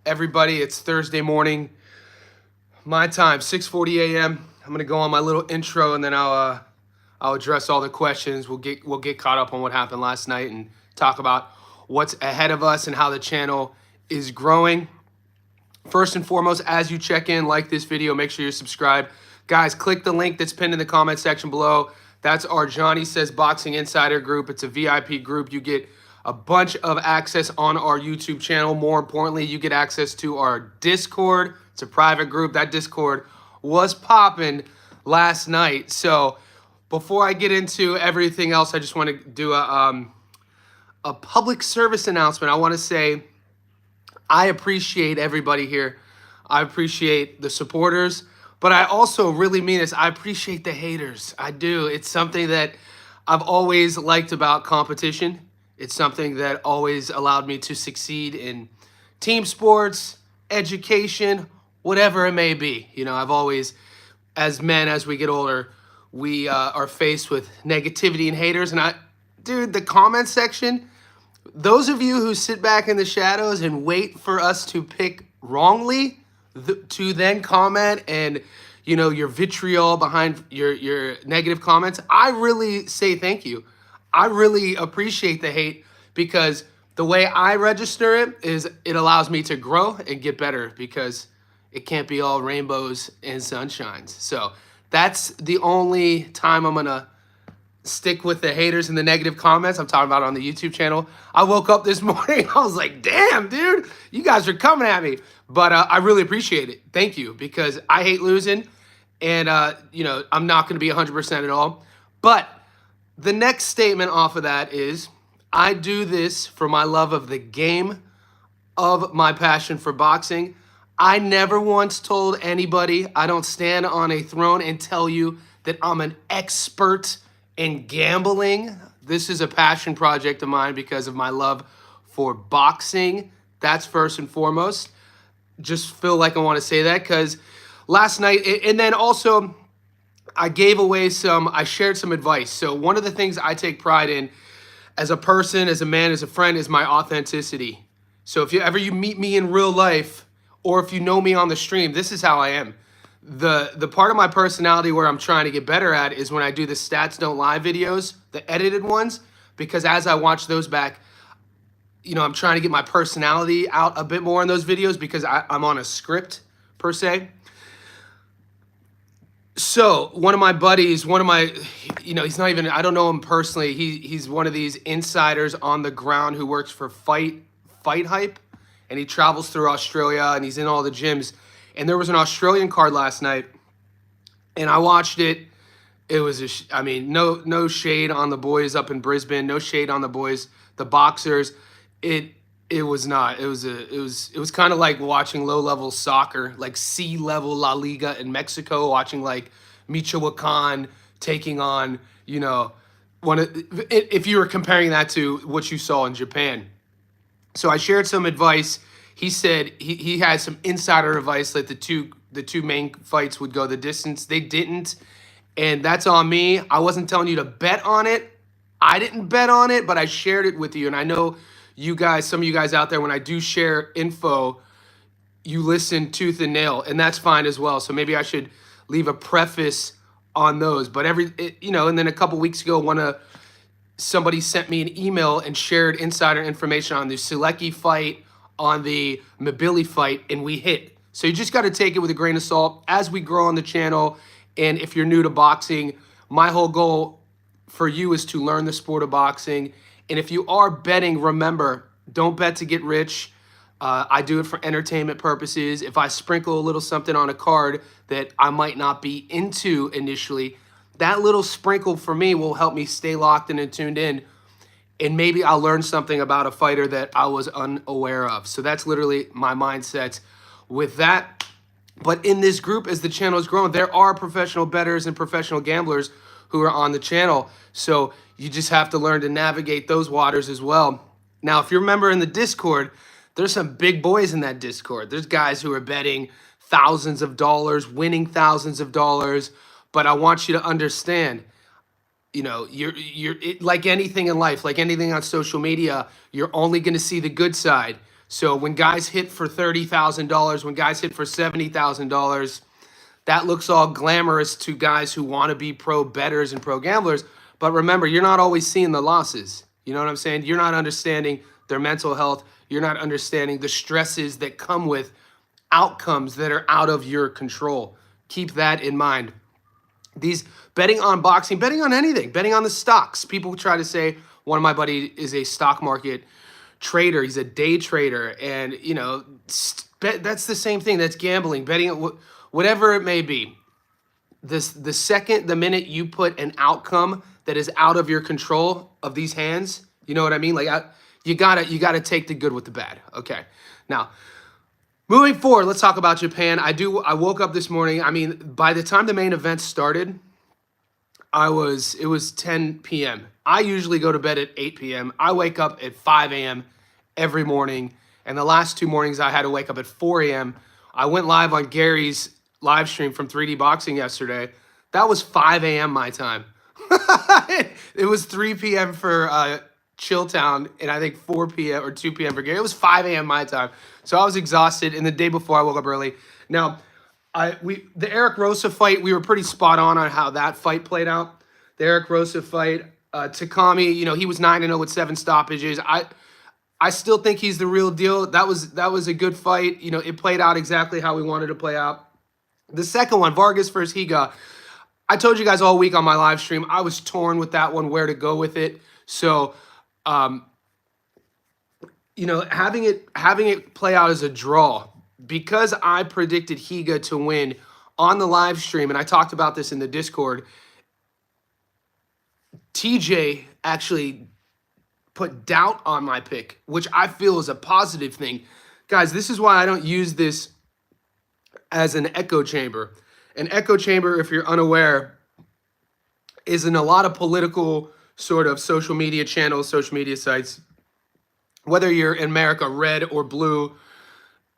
everybody? It's Thursday morning, my time, 6:40 a.m. I'm gonna go on my little intro, and then I'll address all the questions. We'll get caught up on what happened last night and talk about what's ahead of us and how the channel is growing. First and foremost, as you check in, like this video, make sure you're subscribed. Guys, click the link that's pinned in the comment section below. That's our Johnny Says Boxing Insider group. It's a VIP group. You get a bunch of access on our YouTube channel. More importantly, you get access to our Discord. It's a private group. That Discord was popping last night. So before I get into everything else, I just want to do a public service announcement. I want to say I appreciate everybody here. I appreciate the supporters, but I also really mean this. I appreciate the haters. I do. It's something that I've always liked about competition. It's something that always allowed me to succeed in team sports, education, whatever it may be. You know, I've always, as men, as we get older, we are faced with negativity and haters. And dude, the comment section, those of you who sit back in the shadows and wait for us to pick wrongly to then comment and, you know, your vitriol behind your negative comments, I really say thank you. I really appreciate the hate because the way I register it is it allows me to grow and get better because it can't be all rainbows and sunshines. So that's the only time I'm going to stick with the haters and the negative comments. I'm talking about on the YouTube channel. I woke up this morning, I was like, damn, dude, you guys are coming at me. But I really appreciate it. Thank you, because I hate losing. And, you know, I'm not going to be 100% at all. But the next statement off of that is, I do this for my love of the game, of my passion for boxing. I never once told anybody, I don't stand on a throne and tell you that I'm an expert in gambling. This is a passion project of mine because of my love for boxing. That's first and foremost. Just feel like I want to say that because last night, and then also I shared some advice. So one of the things I take pride in as a person, as a man, as a friend, is my authenticity. So if you meet me in real life, or if you know me on the stream, this is how I am. The part of my personality where I'm trying to get better at is when I do the Stats Don't Lie videos, the edited ones, because as I watch those back, you know, I'm trying to get my personality out a bit more in those videos because I'm on a script, per se. So one of my buddies, you know, he's not even, I don't know him personally. He's one of these insiders on the ground who works for Fight Hype, and he travels through Australia, and he's in all the gyms. And there was an Australian card last night, and I watched it. It was, I mean, no shade on the boys up in Brisbane, no shade on the boys, the boxers. It was not. It was kind of like watching low-level soccer, like C-level La Liga in Mexico, watching like Michoacan taking on, you know, if you were comparing that to what you saw in Japan. So I shared some advice. He said he had some insider advice that the two main fights would go the distance. They didn't, and that's on me. I wasn't telling you to bet on it. I didn't bet on it, but I shared it with you, and I know you guys, some of you guys out there, when I do share info, you listen tooth and nail, and that's fine as well. So maybe I should leave a preface on those. But you know, and then a couple weeks ago, somebody sent me an email and shared insider information on the Selecki fight, on the Mabili fight, and we hit. So you just got to take it with a grain of salt as we grow on the channel. And if you're new to boxing, my whole goal for you is to learn the sport of boxing. And if you are betting, remember, don't bet to get rich. I do it for entertainment purposes. If I sprinkle a little something on a card that I might not be into initially, that little sprinkle for me will help me stay locked in and tuned in. And maybe I'll learn something about a fighter that I was unaware of. So that's literally my mindset with that. But in this group, as the channel is growing, there are professional bettors and professional gamblers who are on the channel. So you just have to learn to navigate those waters as well. Now, if you remember in the Discord, there's some big boys in that Discord. There's guys who are betting thousands of dollars, winning thousands of dollars. But I want you to understand, you know, like anything in life, like anything on social media, you're only going to see the good side. So when guys hit for $30,000, when guys hit for $70,000, that looks all glamorous to guys who want to be pro bettors and pro gamblers. But remember, you're not always seeing the losses. You know what I'm saying? You're not understanding their mental health. You're not understanding the stresses that come with outcomes that are out of your control. Keep that in mind. These betting on boxing, betting on anything, betting on the stocks. People try to say one of my buddies is a stock market trader. He's a day trader. And, you know, that's the same thing. That's gambling, betting, whatever it may be. The minute you put an outcome that is out of your control of these hands, you know what I mean? Like you gotta take the good with the bad. Okay. Now, moving forward, let's talk about Japan. I woke up this morning. I mean, by the time the main event started, it was 10 p.m. I usually go to bed at 8 p.m. I wake up at 5 a.m. every morning. And the last 2 mornings I had to wake up at 4 a.m. I went live on Gary's live stream from 3D Boxing yesterday. That was 5 a.m. my time. It was 3 p.m. for Chilltown, and I think 4 p.m. or 2 p.m. for Gary. It was 5 a.m. my time. So I was exhausted, and the day before I woke up early. Now, the Eric Rosa fight, we were pretty spot on how that fight played out. The Eric Rosa fight, Takami, you know, he was 9-0 with 7 stoppages. I still think he's the real deal. That was a good fight. You know, it played out exactly how we wanted to play out. The second one, Vargas versus Higa. I told you guys all week on my live stream, I was torn with that one, where to go with it. So, you know, having it play out as a draw, because I predicted Higa to win on the live stream, and I talked about this in the Discord, TJ actually put doubt on my pick, which I feel is a positive thing. Guys, this is why I don't use this as an echo chamber. An echo chamber, if you're unaware, is in a lot of political sort of social media channels, social media sites. Whether you're in America, red or blue,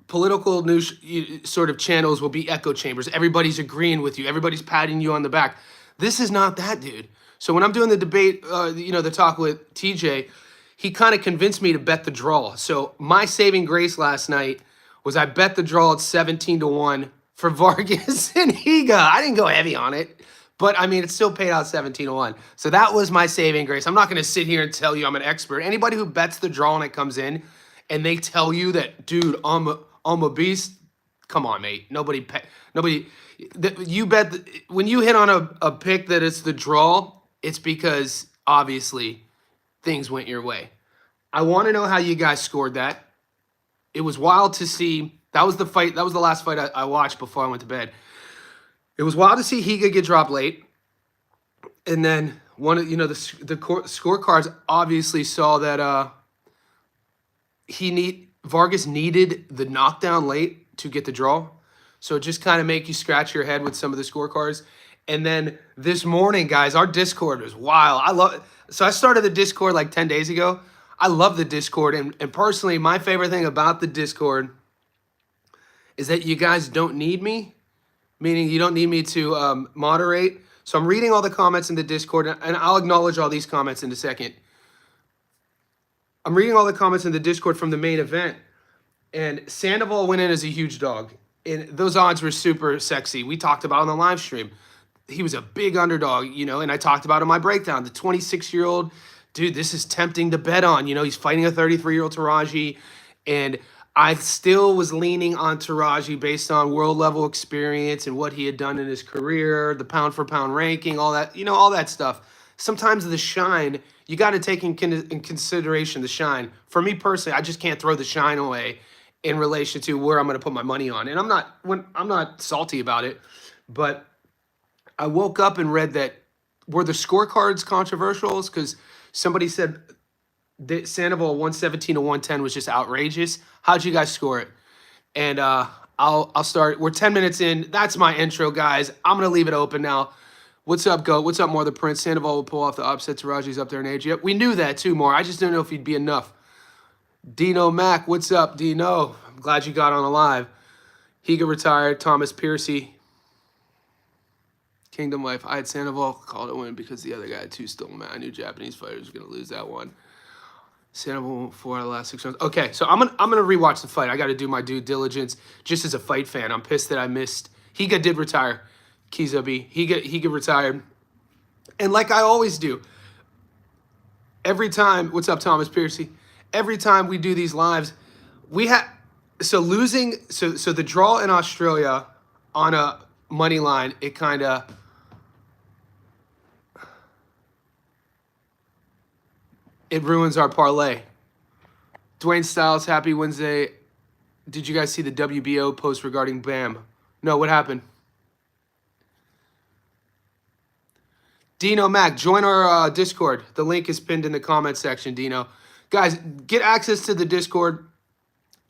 political news sort of channels will be echo chambers. Everybody's agreeing with you. Everybody's patting you on the back. This is not that, dude. So when I'm doing the debate, you know, the talk with TJ, he kind of convinced me to bet the draw. So my saving grace last night was I bet the draw at 17-1 for Vargas and Higa. I didn't go heavy on it, but I mean, it still paid out 17-1. So that was my saving grace. I'm not going to sit here and tell you I'm an expert. Anybody who bets the draw and it comes in and they tell you that, dude, I'm a beast. Come on, mate. You bet when you hit on a pick that it's the draw, it's because obviously things went your way. I want to know how you guys scored that. It was wild to see. That was the fight. That was the last fight I watched before I went to bed. It was wild to see Higa get dropped late. And then the scorecards obviously saw that Vargas needed the knockdown late to get the draw. So it just kind of make you scratch your head with some of the scorecards. And then this morning, guys, our Discord was wild. So I started the Discord like 10 days ago. I love the Discord. And personally, my favorite thing about the Discord is that you guys don't need me, meaning you don't need me to moderate. So I'm reading all the comments in the Discord, and I'll acknowledge all these comments in a second. I'm reading all the comments in the Discord from the main event, and Sandoval went in as a huge dog. And those odds were super sexy. We talked about on the live stream. He was a big underdog, you know, and I talked about in my breakdown. The 26-year-old, dude, this is tempting to bet on. You know, he's fighting a 33-year-old Taraji, and I still was leaning on Taraji based on world-level experience and what he had done in his career, the pound-for-pound ranking, all that, you know, all that stuff. Sometimes the shine, you got to take in consideration the shine. For me personally, I just can't throw the shine away in relation to where I'm going to put my money on. And I'm not salty about it, but I woke up and read that were the scorecards controversial? Because somebody said that Sandoval 117-110 was just outrageous. How'd you guys score it? And I'll start. We're 10 minutes in. That's my intro, guys. I'm gonna leave it open now. What's up, Goat? What's up, More the Prince? Sandoval will pull off the upset. Taraji's up there in age. Yep, we knew that too, More. I just didn't know if he'd be enough. Dino Mac, what's up, Dino? I'm glad you got on alive. Higa retired. Thomas Piercy. Kingdom Life. I had Sandoval called it win because the other guy had 2 stolen. Man, I knew Japanese fighters were going to lose that one. Sandoval 4 out of the last 6 rounds. Okay, so I'm gonna rewatch the fight. I got to do my due diligence. Just as a fight fan, I'm pissed that I missed. Higa did retire. Kizabi. Higa retired. And like I always do, every time. What's up, Thomas Piercy? Every time we do these lives, we have losing. So the draw in Australia on a money line, it kind of. It ruins our parlay. Dwayne Styles, happy Wednesday. Did you guys see the WBO post regarding Bam? No, what happened? Dino Mac, join our Discord. The link is pinned in the comment section, Dino. Guys, get access to the Discord.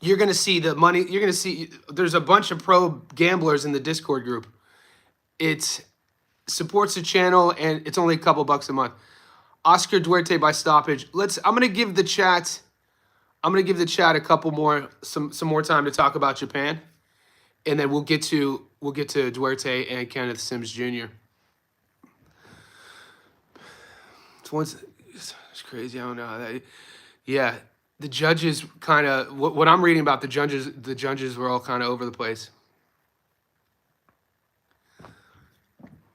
You're going to see the money. You're going to see there's a bunch of pro gamblers in the Discord group. It supports the channel, and it's only a couple bucks a month. Oscar Duarte by stoppage. I'm gonna give the chat a couple more some more time to talk about Japan, and then we'll get to Duarte and Kenneth Sims Jr. It's crazy. I don't know how that. Yeah, the judges kind of what I'm reading about the judges were all kind of over the place.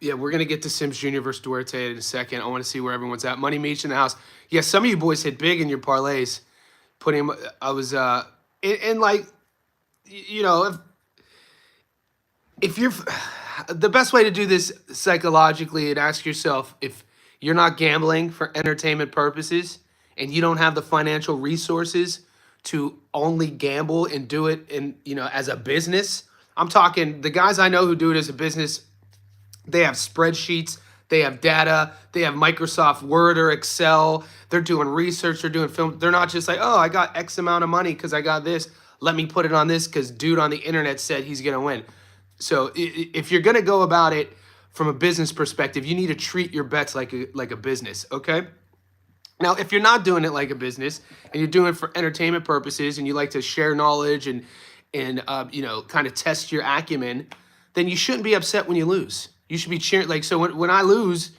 Yeah, we're going to get to Sims Jr. versus Duarte in a second. I want to see where everyone's at. Money Meach in the house. Yeah, some of you boys hit big in your parlays. I was, and like, you know, if you're, the best way to do this psychologically and ask yourself if you're not gambling for entertainment purposes and you don't have the financial resources to only gamble and do it as a business. I'm talking the guys I know who do it as a business. They have spreadsheets, they have data, they have Microsoft Word or Excel. They're doing research, they're doing film. They're not just like, oh, I got X amount of money because I got this. Let me put it on this because dude on the internet said he's going to win. So if you're going to go about it from a business perspective, you need to treat your bets like a business, okay? Now, if you're not doing it like a business and you're doing it for entertainment purposes and you like to share knowledge and kind of test your acumen, then you shouldn't be upset when you lose. You should be cheering. Like, so when I lose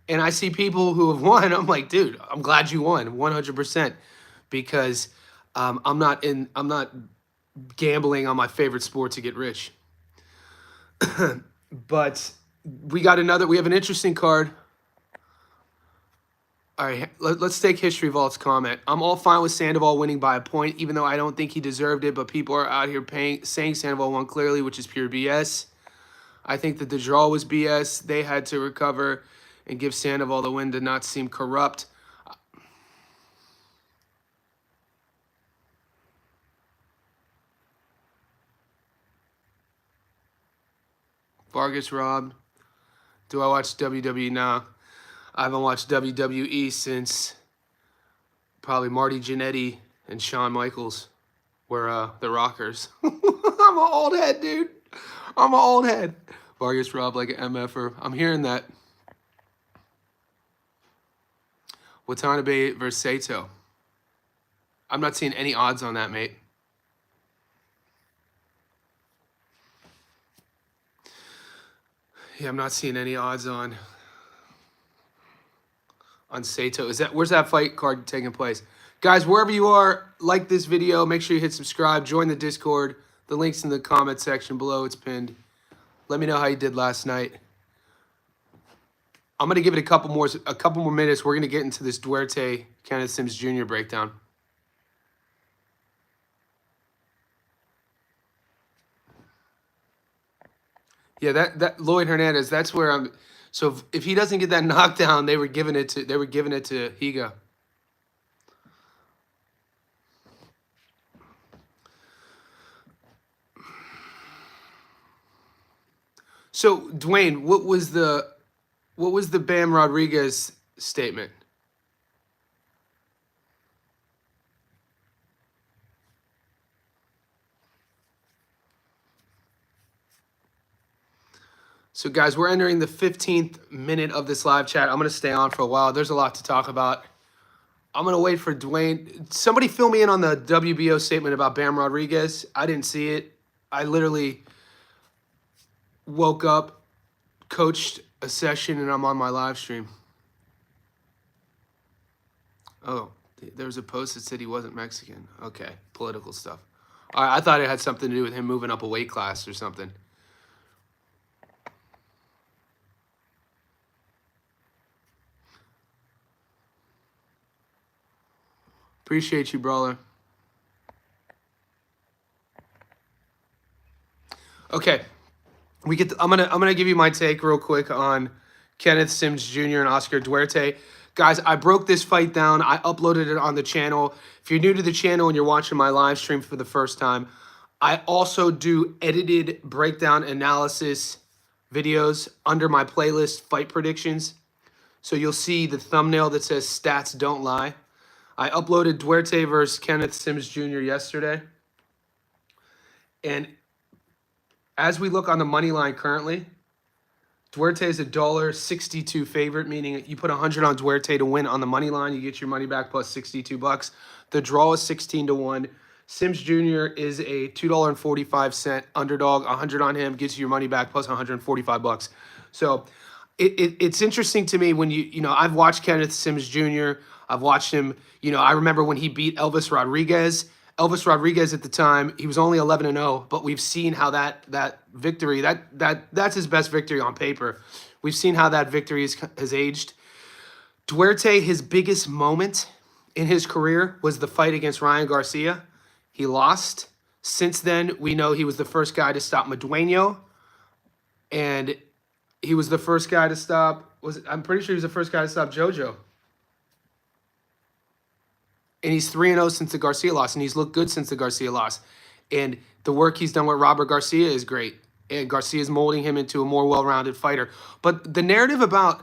and I see people who have won, I'm like, dude, I'm glad you won 100% because I'm not gambling on my favorite sport to get rich. But we have an interesting card. All right, let's take History Vault's comment. I'm all fine with Sandoval winning by a point, even though I don't think he deserved it, but people are out here saying Sandoval won clearly, which is pure BS. I think that the draw was BS. They had to recover and give Sandoval the win to not seem corrupt. Vargas Rob. Do I watch WWE now? I haven't watched WWE since probably Marty Jannetty and Shawn Michaels were the Rockers. I'm an old head, dude. I'm an old head. Vargas Rob like an MFer. I'm hearing that. Watanabe versus Sato. I'm not seeing any odds on that, mate. Yeah, I'm not seeing any odds on Sato. Where's that fight card taking place? Guys, wherever you are, like this video. Make sure you hit subscribe. Join the Discord. The link's in the comment section below. It's pinned. Let me know how you did last night. I'm gonna give it a couple more minutes. We're gonna get into this Duarte Kenneth Sims Jr. breakdown. Yeah, that Lloyd Hernandez. That's where I'm. So if he doesn't get that knockdown, they were giving it to Higa. So Dwayne, what was the Bam Rodriguez statement? So guys, we're entering the 15th minute of this live chat. I'm going to stay on for a while. There's a lot to talk about. I'm going to wait for Dwayne. Somebody fill me in on the WBO statement about Bam Rodriguez. I didn't see it. I literally woke up, coached a session, and I'm on my live stream. Oh, There was a post that said he wasn't Mexican. Okay, political stuff. All right, I thought it had something to do with him moving up a weight class or something. Appreciate you, brawler. Okay, I'm gonna give you my take real quick on Kenneth Sims Jr. and Oscar Duarte. Guys, I broke this fight down. I uploaded it on the channel. If you're new to the channel and you're watching my live stream for the first time, I also do edited breakdown analysis videos under my playlist Fight Predictions. So you'll see the thumbnail that says Stats Don't Lie. I uploaded Duarte versus Kenneth Sims Jr. yesterday. And as we look on the money line currently, Duarte is $1.62 favorite, meaning you put 100 on Duarte to win on the money line, you get your money back plus 62 bucks. The draw is 16-1. Sims Jr. is a $2.45 underdog. 100 on him gets you your money back plus 145 bucks. So it's interesting to me when I've watched Kenneth Sims Jr. I've watched him. I remember when he beat Elvis Rodriguez. Elvis Rodriguez at the time, he was only 11-0, but we've seen how that victory, that's his best victory on paper. We've seen how that victory has aged. Duarte, his biggest moment in his career was the fight against Ryan Garcia. He lost. Since then, we know he was the first guy to stop Madueño, and he was the first guy to stop, I'm pretty sure he was the first guy to stop JoJo. And he's 3-0 since the Garcia loss, and he's looked good since the Garcia loss. And the work he's done with Robert Garcia is great. And Garcia is molding him into a more well-rounded fighter. But the narrative about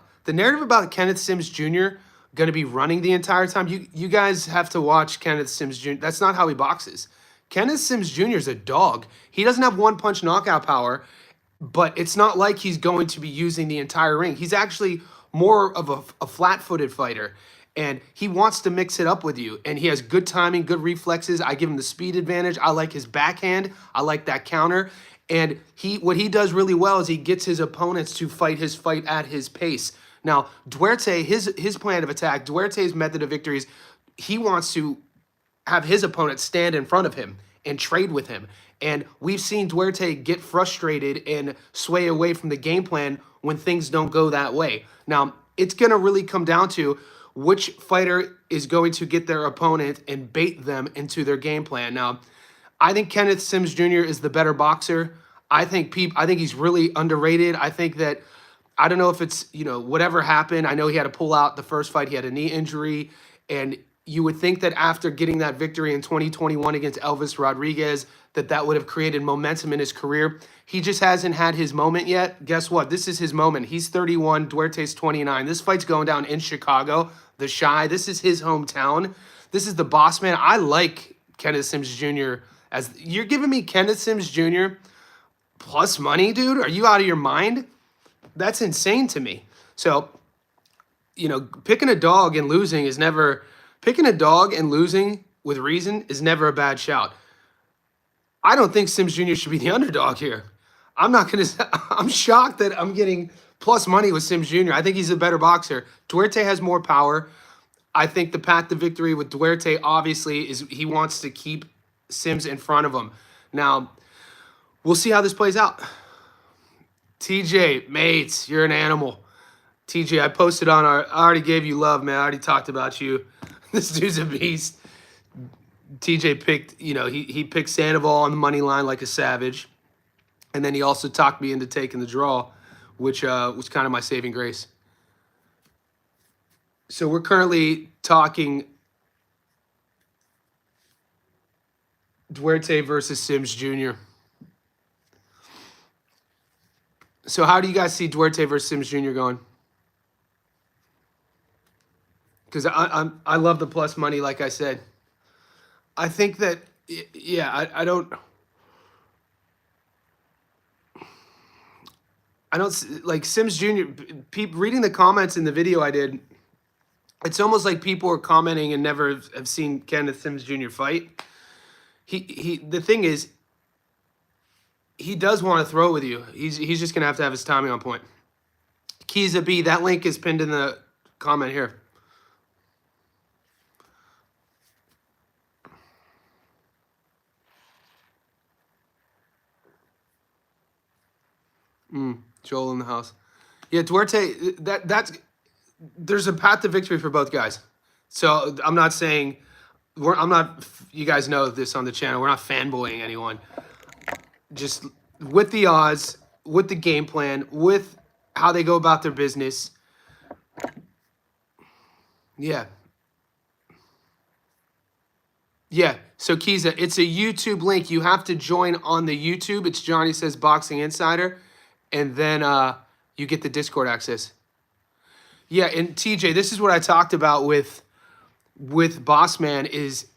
Kenneth Sims Jr. going to be running the entire time, you guys have to watch Kenneth Sims Jr. That's not how he boxes. Kenneth Sims Jr. is a dog. He doesn't have one-punch knockout power, but it's not like he's going to be using the entire ring. He's actually more of a flat-footed fighter. And he wants to mix it up with you. And he has good timing, good reflexes. I give him the speed advantage. I like his backhand. I like that counter. And what he does really well is he gets his opponents to fight his fight at his pace. Now, Duarte, his plan of attack, Duarte's method of victory is he wants to have his opponent stand in front of him and trade with him. And we've seen Duarte get frustrated and sway away from the game plan when things don't go that way. Now, it's going to really come down to which fighter is going to get their opponent and bait them into their game plan. Now, I think Kenneth Sims Jr. is the better boxer. I think he's really underrated. I think that, I don't know if it's, whatever happened. I know he had to pull out the first fight. He had a knee injury. And you would think that after getting that victory in 2021 against Elvis Rodriguez, that would have created momentum in his career. He just hasn't had his moment yet. Guess what? This is his moment. He's 31. Duarte's 29. This fight's going down in Chicago. The Shy. This is his hometown. This is the boss man. I like Kenneth Sims Jr. You're giving me Kenneth Sims Jr. plus money, dude? Are you out of your mind? That's insane to me. So, picking a dog and losing with reason is never a bad shout. I don't think Sims Jr. should be the underdog here. I'm shocked that I'm getting plus money with Sims Jr. I think he's a better boxer. Duarte has more power. I think the path to victory with Duarte, obviously, is he wants to keep Sims in front of him. Now, we'll see how this plays out. TJ, mates, you're an animal. TJ, I posted on I already gave you love, man. I already talked about you. This dude's a beast. TJ picked, he picked Sandoval on the money line like a savage. And then he also talked me into taking the draw, which was kind of my saving grace. So we're currently talking Duarte versus Sims Jr. So how do you guys see Duarte versus Sims Jr. going? Because I love the plus money, like I said. I think that, yeah, I don't like Sims Jr. Reading the comments in the video I did, it's almost like people are commenting and never have seen Kenneth Sims Jr. fight. The thing is, he does want to throw with you. He's just gonna have to have his timing on point. Keys B, that link is pinned in the comment here. Joel in the house. Yeah, Duarte. There's a path to victory for both guys. So I'm not saying I'm not. You guys know this on the channel. We're not fanboying anyone. Just with the odds, with the game plan, with how they go about their business. Yeah. Yeah. So Kiza, it's a YouTube link. You have to join on the YouTube. It's Johnny Says Boxing Insider. And then you get the Discord access. Yeah, and TJ, this is what I talked about with Bossman is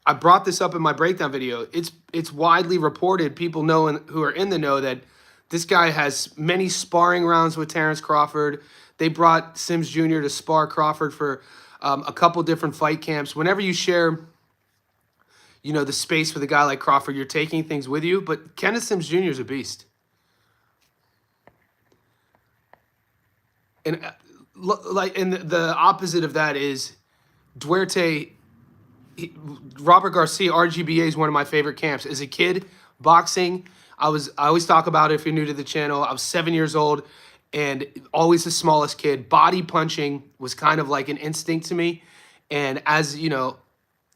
I brought this up in my breakdown video. It's widely reported, people know who are in the know, that this guy has many sparring rounds with Terrence Crawford. They brought Sims Jr. to spar Crawford for a couple different fight camps. Whenever you share, the space with a guy like Crawford, you're taking things with you. But Kenneth Sims Jr. is a beast. And the opposite of that is Duarte. Robert Garcia, RGBA is one of my favorite camps. As a kid, boxing, I always talk about it if you're new to the channel. I was 7 years old and always the smallest kid. Body punching was kind of like an instinct to me. And as you know,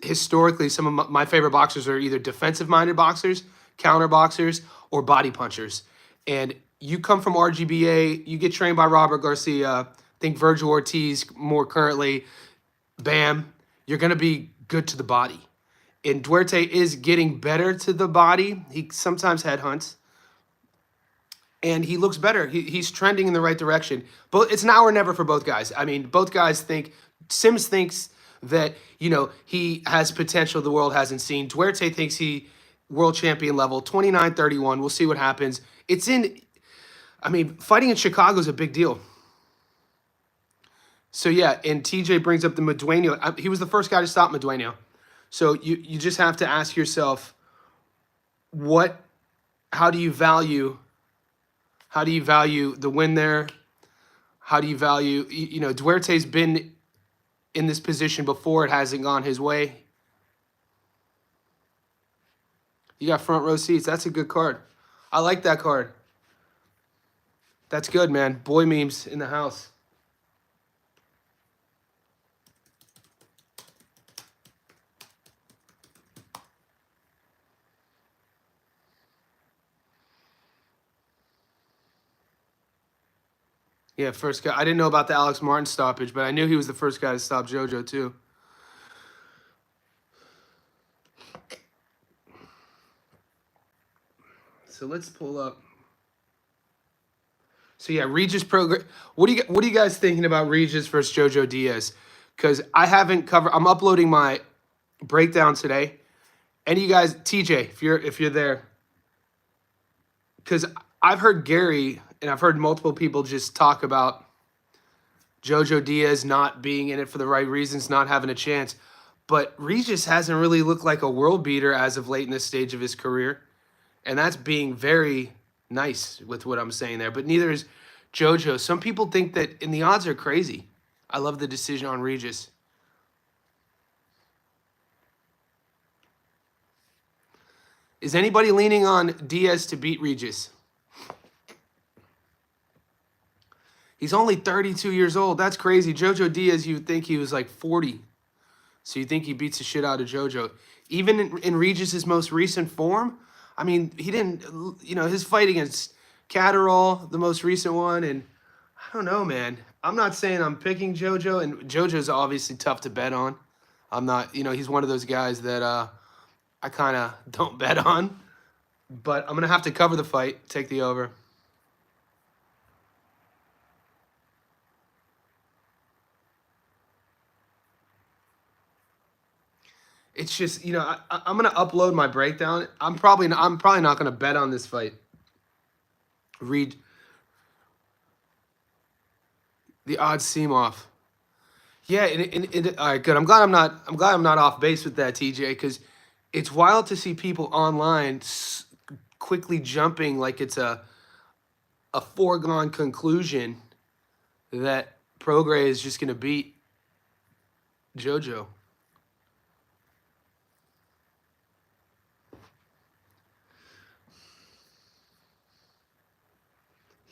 historically, some of my favorite boxers are either defensive-minded boxers, counter boxers, or body punchers. And you come from RGBA, you get trained by Robert Garcia, I think Virgil Ortiz more currently, bam, you're going to be good to the body. And Duarte is getting better to the body. He sometimes headhunts. And he looks better. He's trending in the right direction. But it's now or never for both guys. I mean, both guys think, Sims thinks that, he has potential the world hasn't seen. Duarte thinks he world champion level, 29-31. We'll see what happens. Fighting in Chicago is a big deal. So, yeah, and TJ brings up the Medueno. He was the first guy to stop Medueno. So you just have to ask yourself, how do you value the win there? How do you value, Duarte's been in this position before. It hasn't gone his way. You got front row seats. That's a good card. I like that card. That's good, man. Boy memes in the house. Yeah, first guy. I didn't know about the Alex Martin stoppage, but I knew he was the first guy to stop JoJo too. So let's pull up. So yeah, Regis program. What are you guys thinking about Regis versus JoJo Diaz? Because I haven't covered. I'm uploading my breakdown today. Any of you guys, TJ, if you're there, because I've heard Gary and I've heard multiple people just talk about JoJo Diaz not being in it for the right reasons, not having a chance. But Regis hasn't really looked like a world beater as of late in this stage of his career. And that's being very nice with what I'm saying there. But neither is JoJo. Some people think that, and the odds are crazy. I love the decision on Regis. Is anybody leaning on Diaz to beat Regis? He's only 32 years old. That's crazy. JoJo Diaz, you would think he was like 40. So you think he beats the shit out of JoJo. Even in Regis's most recent form, I mean, he didn't, his fight against Catterall, the most recent one, and I don't know, man. I'm not saying I'm picking JoJo, and JoJo's obviously tough to bet on. I'm not, he's one of those guys that I kind of don't bet on. But I'm going to have to cover the fight, take the over. It's just, I'm going to upload my breakdown. I'm probably not going to bet on this fight. Read. The odds seem off. Yeah, all right, good. I'm glad I'm not off base with that, TJ, because it's wild to see people online quickly jumping like it's a foregone conclusion that Prograis is just going to beat JoJo.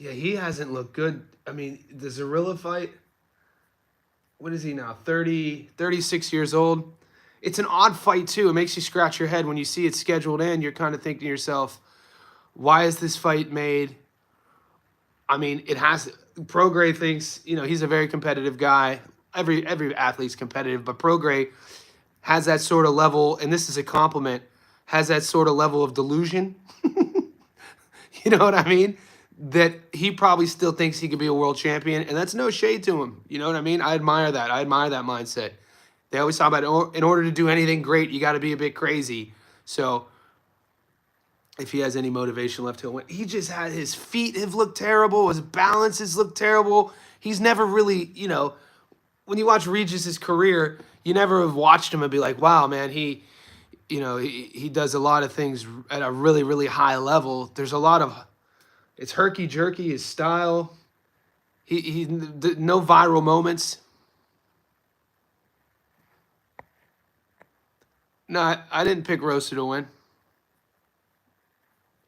Yeah, he hasn't looked good. I mean, the Zarilla fight, what is he now? 30, 36 years old. It's an odd fight too. It makes you scratch your head when you see it scheduled in. You're kind of thinking to yourself, why is this fight made? I mean, it has Prograis thinks, he's a very competitive guy. Every athlete's competitive, but Prograis has that sort of level, and this is a compliment, has that sort of level of delusion. You know what I mean? That he probably still thinks he could be a world champion, and that's no shade to him. You know what I mean? I admire that. I admire that mindset. They always talk about in order to do anything great, you got to be a bit crazy. So if he has any motivation left, he'll win. He just had his feet have looked terrible. His balance has looked terrible. He's never really, when you watch Regis's career, you never have watched him and be like, wow, man, he does a lot of things at a really, really high level. There's a lot of, it's herky jerky, his style. No viral moments. No, I didn't pick Rosa to win.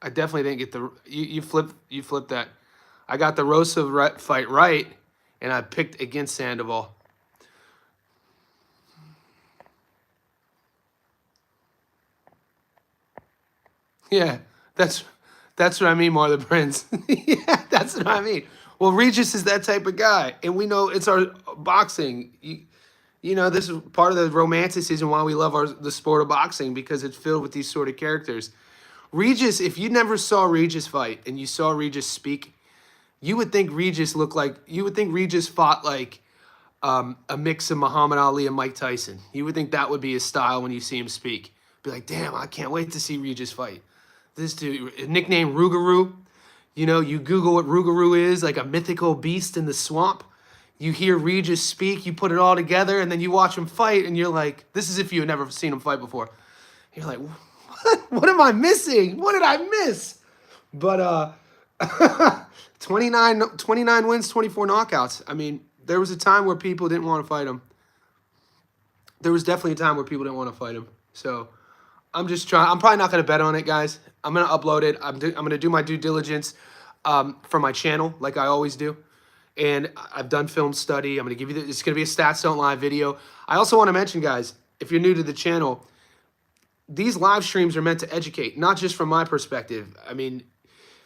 I definitely didn't get you flipped that. I got the Rosa fight right, and I picked against Sandoval. Yeah, that's what I mean, Marlon Prince. Yeah, that's what I mean. Well, Regis is that type of guy, and we know it's our boxing. This is part of the romanticism why we love the sport of boxing, because it's filled with these sort of characters. Regis, if you never saw Regis fight and you saw Regis speak, you would think Regis fought like a mix of Muhammad Ali and Mike Tyson. You would think that would be his style when you see him speak. Be like, damn, I can't wait to see Regis fight. This dude, nicknamed Rougarou. You Google what Rougarou is, like a mythical beast in the swamp. You hear Regis speak, you put it all together, and then you watch him fight, and you're like, this is if you had never seen him fight before. You're like, what am I missing? What did I miss? But 29 wins, 24 knockouts. I mean, there was a time where people didn't want to fight him. There was definitely a time where people didn't want to fight him. So I'm just trying. I'm probably not going to bet on it, guys. I'm going to upload it. I'm going to do my due diligence for my channel, like I always do. And I've done film study. I'm going to give you it's going to be a Stats Don't Lie video. I also want to mention, guys, if you're new to the channel, these live streams are meant to educate, not just from my perspective. I mean,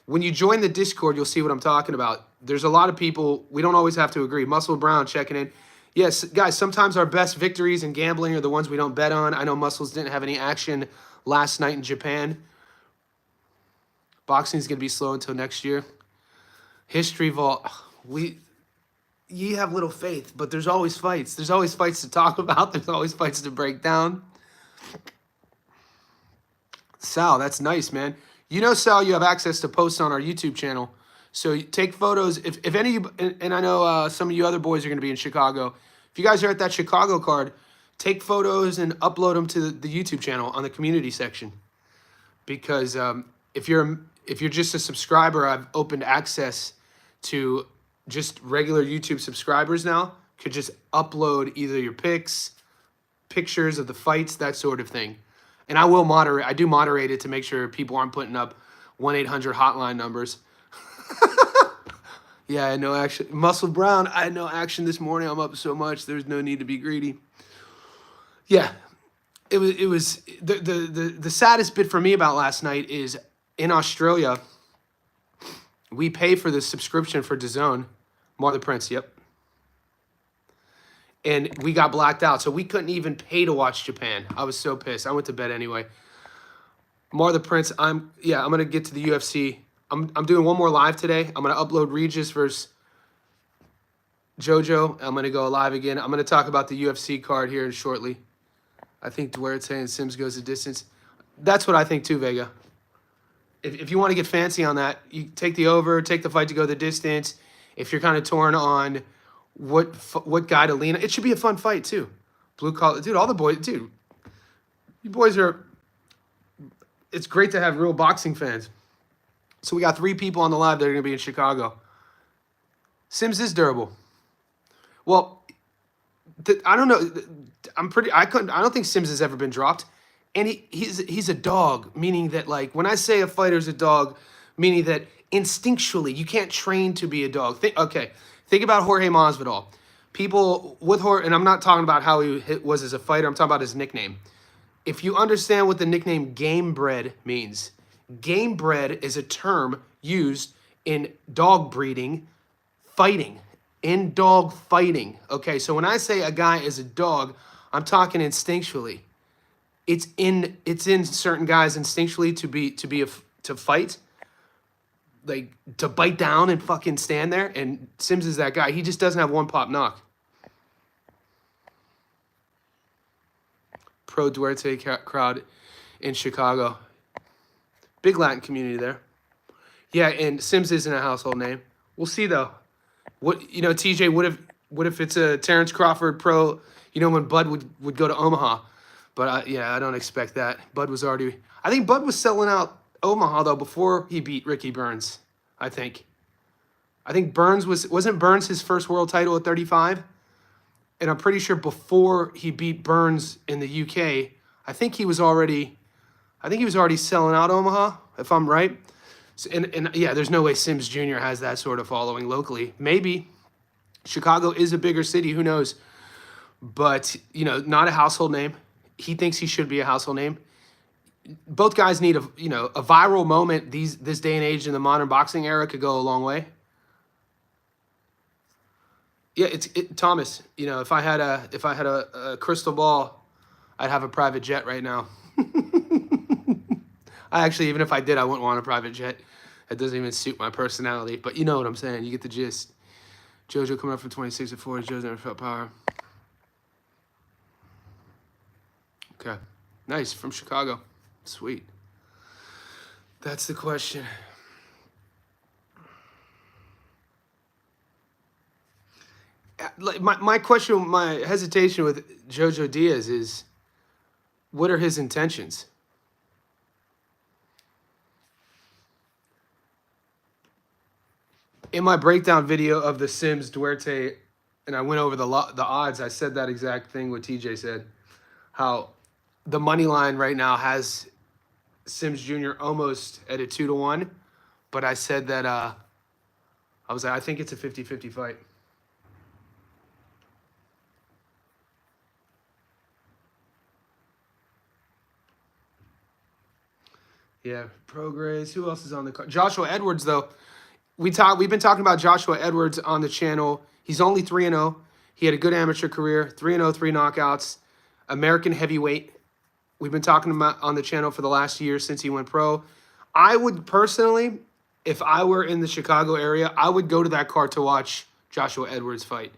when you join the Discord, you'll see what I'm talking about. There's a lot of people, we don't always have to agree. Muscle Brown checking in. Yes, guys, sometimes our best victories in gambling are the ones we don't bet on. I know Muscles didn't have any action last night in Japan. Boxing is going to be slow until next year. History Vault, you have little faith, but there's always fights. There's always fights to talk about. There's always fights to break down. Sal, that's nice, man. Sal, you have access to posts on our YouTube channel. So you take photos. If any of you, and I know some of you other boys are going to be in Chicago. If you guys are at that Chicago card, take photos and upload them to the YouTube channel on the community section. Because if you're just a subscriber, I've opened access to just regular YouTube subscribers now. Could just upload either your pics, pictures of the fights, that sort of thing. And I will moderate. I do moderate it to make sure people aren't putting up 1-800 hotline numbers. Yeah, I know action. Muscle Brown, I had no action this morning. I'm up so much. There's no need to be greedy. Yeah, it was the saddest bit for me about last night is in Australia, we pay for the subscription for DAZN. Marlon Prince, yep. And we got blacked out, so we couldn't even pay to watch Japan. I was so pissed. I went to bed anyway. Marlon Prince, I'm gonna get to the UFC. I'm doing one more live today. I'm gonna upload Regis versus Jojo. I'm gonna go live again. I'm gonna talk about the UFC card here shortly. I think Duarte and Sims goes the distance. That's what I think too, Vega. If you want to get fancy on that, you take the over, take the fight to go the distance. If you're kind of torn on what guy to lean on, it should be a fun fight too. Blue collar, dude. All the boys, dude. You boys are. It's great to have real boxing fans. So we got 3 people on the live that are going to be in Chicago. Sims is durable. Well, I don't know. I don't think Sims has ever been dropped. And he's a dog, meaning that, like, when I say a fighter's a dog, meaning that instinctually you can't train to be a dog. Think about Jorge Masvidal. People with Jorge, and I'm not talking about how he was as a fighter. I'm talking about his nickname. If you understand what the nickname game bred means, game bred is a term used in dog breeding, fighting, in dog fighting. Okay, so when I say a guy is a dog, I'm talking instinctually. It's in certain guys instinctually to fight, like to bite down and fucking stand there. And Sims is that guy. He just doesn't have one pop knock. Pro Duarte crowd in Chicago. Big Latin community there. Yeah, and Sims isn't a household name. We'll see though. TJ, what if it's a Terrence Crawford pro? When Bud would go to Omaha, but I don't expect that. I think Bud was selling out Omaha though before he beat Ricky Burns. I think Burns wasn't Burns his first world title at 35, and I'm pretty sure before he beat Burns in the UK, I think he was already selling out Omaha, if I'm right. And yeah, there's no way Sims Jr. has that sort of following locally. Maybe Chicago is a bigger city, who knows? But, not a household name. He thinks he should be a household name. Both guys need a viral moment. This day and age in the modern boxing era could go a long way. Yeah, Thomas. If I had a crystal ball, I'd have a private jet right now. Even if I did, I wouldn't want a private jet. That doesn't even suit my personality. But you know what I'm saying. You get the gist. JoJo coming up from 26 to 4. JoJo never felt power. Okay. Nice. From Chicago. Sweet. That's the question. Like my question, my hesitation with Jojo Diaz is, what are his intentions? In my breakdown video of the Sims Duarte, and I went over the odds, I said that exact thing what TJ said, how the money line right now has Sims Jr. almost at a 2-1, but I said that I think it's a 50-50 fight. Yeah, Progress. Who else is on the card? Joshua Edwards, though. We've been talking about Joshua Edwards on the channel. He's only 3-0. He had a good amateur career, 3-0, 3 knockouts. American heavyweight. We've been talking about on the channel for the last year since he went pro. I would personally, if I were in the Chicago area, I would go to that card to watch Joshua Edwards fight.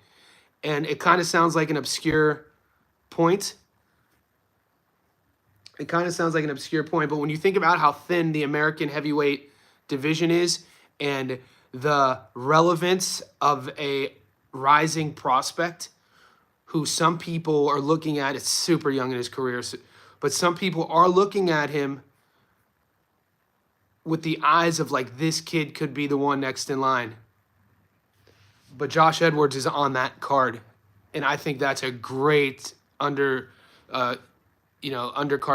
And it kind of sounds like an obscure point. But when you think about how thin the American heavyweight division is and the relevance of a rising prospect who some people are looking at, it's super young in his career, but some people are looking at him with the eyes of like, this kid could be the one next in line. But Josh Edwards is on that card. And I think that's a great undercard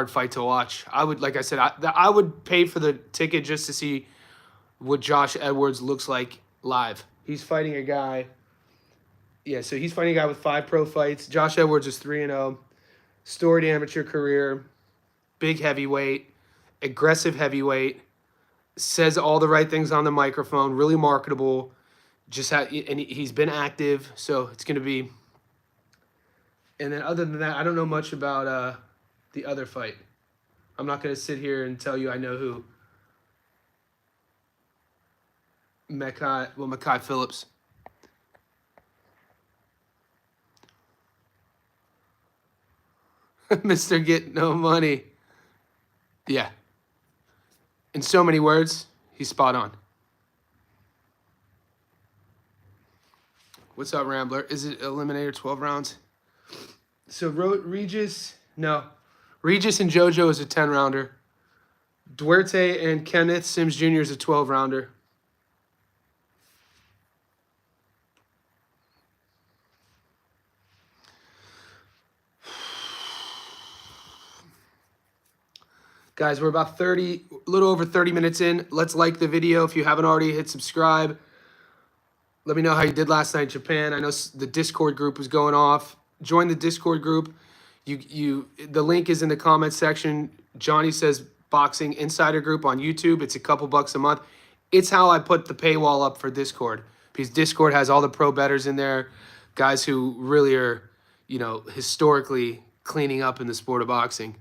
fight to watch. I would, like I said, I would pay for the ticket just to see what Josh Edwards looks like live. He's fighting a guy. Yeah, so he's fighting a guy with 5 pro fights. Josh Edwards is 3-0. Storied amateur career. Big heavyweight. Aggressive heavyweight. Says all the right things on the microphone. Really marketable. And he's been active, so it's going to be. And then other than that, I don't know much about the other fight. I'm not going to sit here and tell you I know who. Mekhi Phillips. Mr. Get No Money. Yeah. In so many words, he's spot on. What's up, Rambler? Is it Eliminator 12 rounds? So Regis and JoJo is a 10-rounder. Duarte and Kenneth Sims Jr. is a 12-rounder. Guys, we're about a little over 30 minutes in. Let's like the video. If you haven't already, hit subscribe. Let me know how you did last night in Japan. I know the Discord group was going off. Join the Discord group. The link is in the comments section. Johnny Says Boxing Insider Group on YouTube. It's a couple bucks a month. It's how I put the paywall up for Discord, because Discord has all the pro bettors in there, guys who really are, historically cleaning up in the sport of boxing.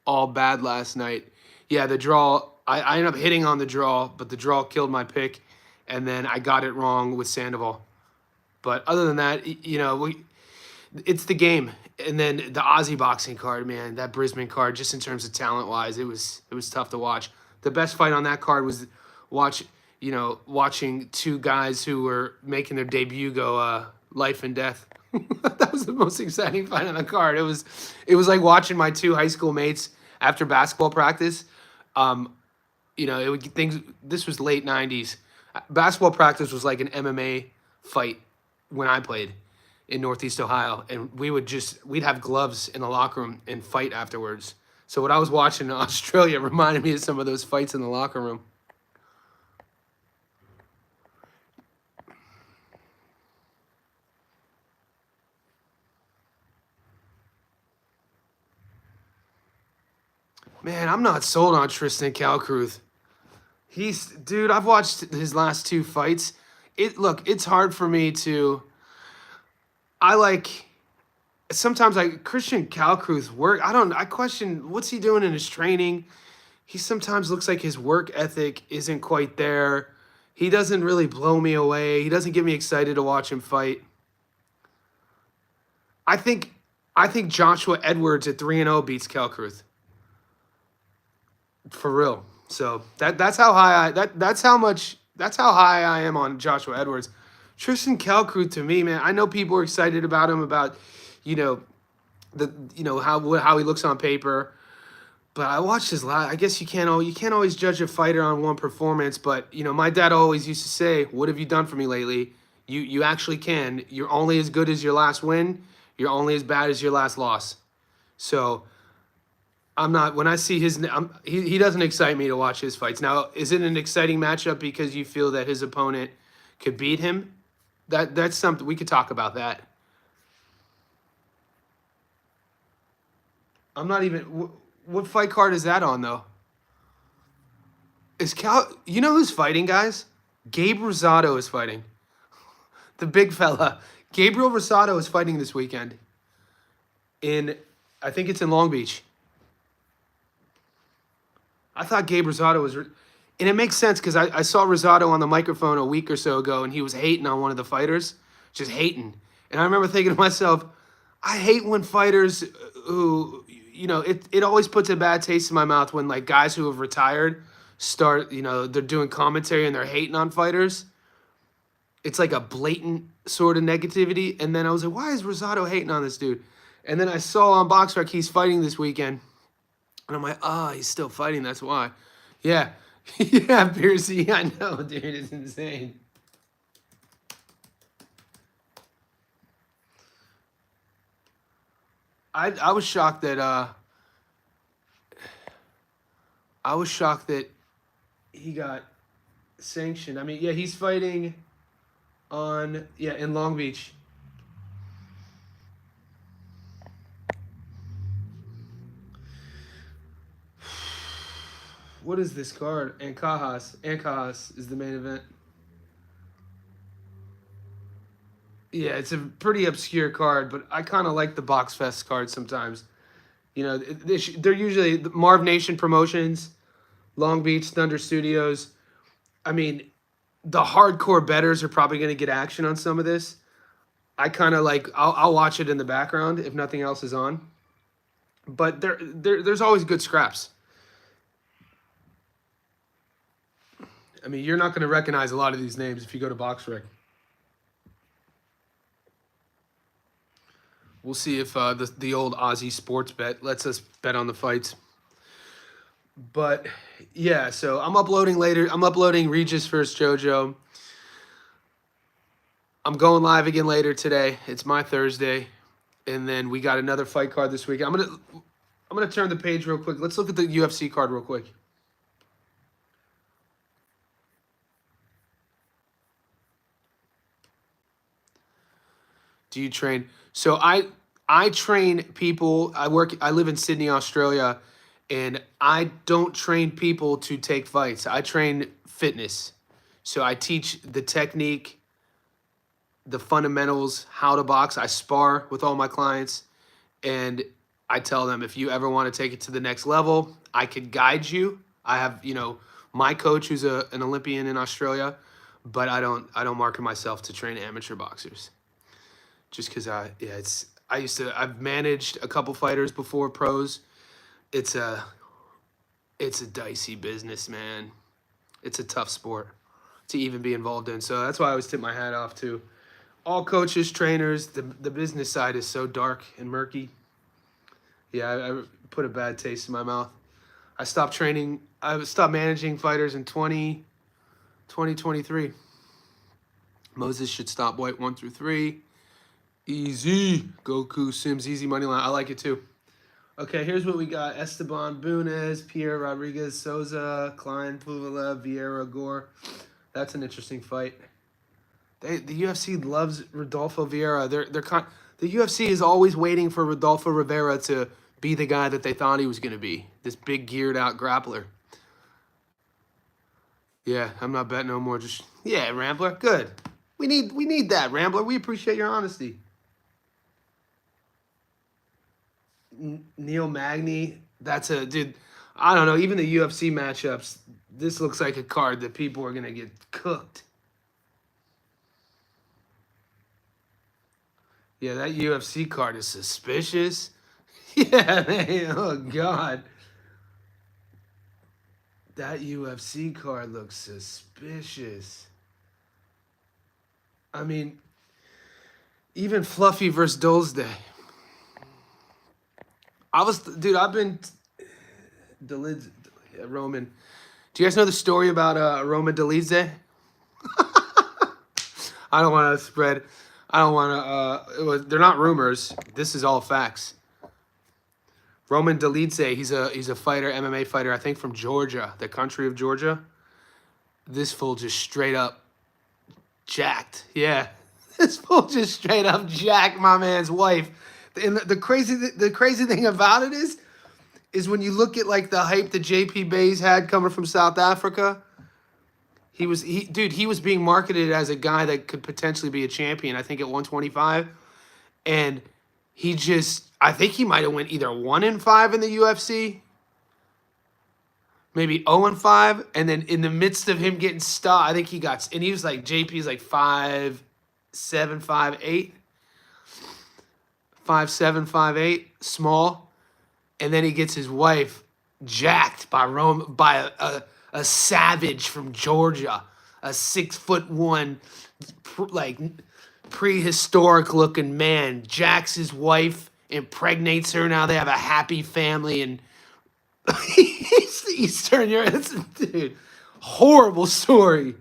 All bad last night. Yeah, the draw, I ended up hitting on the draw, but the draw killed my pick, and then I got it wrong with Sandoval. But other than that, it's the game. And then the Aussie boxing card, man, that Brisbane card, just in terms of talent-wise, it was tough to watch. The best fight on that card was watching two guys who were making their debut go life and death. That was the most exciting fight on the card. It was like watching my two high school mates after basketball practice. This was late 90s. Basketball practice was like an MMA fight when I played in Northeast Ohio, and we'd have gloves in the locker room and fight afterwards. So what I was watching in Australia reminded me of some of those fights in the locker room. Man, I'm not sold on Tristan Kalkruth. Dude, I've watched his last two fights. It's hard for me to. Sometimes Christian Kalkruth's work. I question what's he doing in his training. He sometimes looks like his work ethic isn't quite there. He doesn't really blow me away. He doesn't get me excited to watch him fight. I think Joshua Edwards at 3-0 beats Kalkruth. For real. So that's how high that's how high I am on Joshua Edwards. Tristan Kalkruth, to me, man, I know people are excited about him, about how he looks on paper, but I watched his live. I guess you can't always judge a fighter on one performance, but my dad always used to say, "What have you done for me lately?" You actually can. You're only as good as your last win. You're only as bad as your last loss. So I'm not, when I see he doesn't excite me to watch his fights. Now, is it an exciting matchup because you feel that his opponent could beat him? That's something we could talk about that. I'm not even, what fight card is that on though? You know who's fighting, guys? Gabe Rosado is fighting. The big fella. Gabriel Rosado is fighting this weekend. I think it's in Long Beach. I thought Gabe Rosado was, and it makes sense because I saw Rosado on the microphone a week or so ago, and he was hating on one of the fighters, just hating. And I remember thinking to myself, I hate when fighters who, it always puts a bad taste in my mouth when like guys who have retired start, they're doing commentary and they're hating on fighters. It's like a blatant sort of negativity. And then I was like, why is Rosado hating on this dude? And then I saw on BoxRec he's fighting this weekend. And I'm like, he's still fighting, that's why. Yeah. Yeah, Piercy, I know, dude, it's insane. I was shocked that he got sanctioned. I mean, yeah, he's fighting in Long Beach. What is this card? Ancajas is the main event. Yeah, it's a pretty obscure card, but I kind of like the Box Fest cards sometimes. They're usually Marv Nation Promotions, Long Beach Thunder Studios. I mean, the hardcore bettors are probably going to get action on some of this. I kind of like, I'll watch it in the background if nothing else is on. But there's always good scraps. I mean, you're not going to recognize a lot of these names if you go to BoxRec. We'll see if the old Aussie sports bet lets us bet on the fights. But, yeah, so I'm uploading later. I'm uploading Regis vs. JoJo. I'm going live again later today. It's my Thursday. And then we got another fight card this week. I'm I'm gonna turn the page real quick. Let's look at the UFC card real quick. Do you train? So I train people. I live in Sydney, Australia, and I don't train people to take fights. I train fitness. So I teach the technique, the fundamentals, how to box. I spar with all my clients, and I tell them if you ever want to take it to the next level, I could guide you. I have, my coach who's an Olympian in Australia, but I don't market myself to train amateur boxers. Just because I've managed a couple fighters before pros. It's a dicey business, man. It's a tough sport to even be involved in. So that's why I always tip my hat off to all coaches, trainers. The business side is so dark and murky. Yeah, I put a bad taste in my mouth. I stopped managing fighters in 2023. Moses should stop white 1 through 3. Easy. Goku Sims, easy money line. I like it too. Okay, here's what we got. Esteban Bunez, Pierre Rodriguez, Souza, Klein, Puvalev, Vieira, Gore. That's an interesting fight. The UFC loves Rodolfo Vieira. The UFC is always waiting for Rodolfo Rivera to be the guy that they thought he was going to be. This big geared out grappler. Yeah, I'm not betting no more. Rambler. Good. We need that, Rambler. We appreciate your honesty. Neil Magny, that's a dude. I don't know. Even the UFC matchups, this looks like a card that people are gonna get cooked. Yeah, that UFC card is suspicious. Yeah, man. Oh God, that UFC card looks suspicious. I mean, even Fluffy versus Dolsday. I've been Roman. Do you guys know the story about Roman Dolidze? I don't want to spread. I don't want to. They're not rumors. This is all facts. Roman Dolidze. He's a fighter, MMA fighter. I think from Georgia, the country of Georgia. This fool just straight up jacked. Yeah, this fool just straight up jacked my man's wife. And the crazy thing about it is when you look at like the hype that JP Bays had coming from South Africa, he was being marketed as a guy that could potentially be a champion, I think at 125. And I think he might have went either 1-5 in the UFC, maybe 0-5, and then in the midst of him getting stopped, I think and he was like, JP's like 5'7", 5'8". 5'7", 5'8", small, and then he gets his wife jacked by a savage from Georgia, a 6'1", like prehistoric looking man, jacks his wife, impregnates her. Now they have a happy family in Eastern Europe. Dude, horrible story,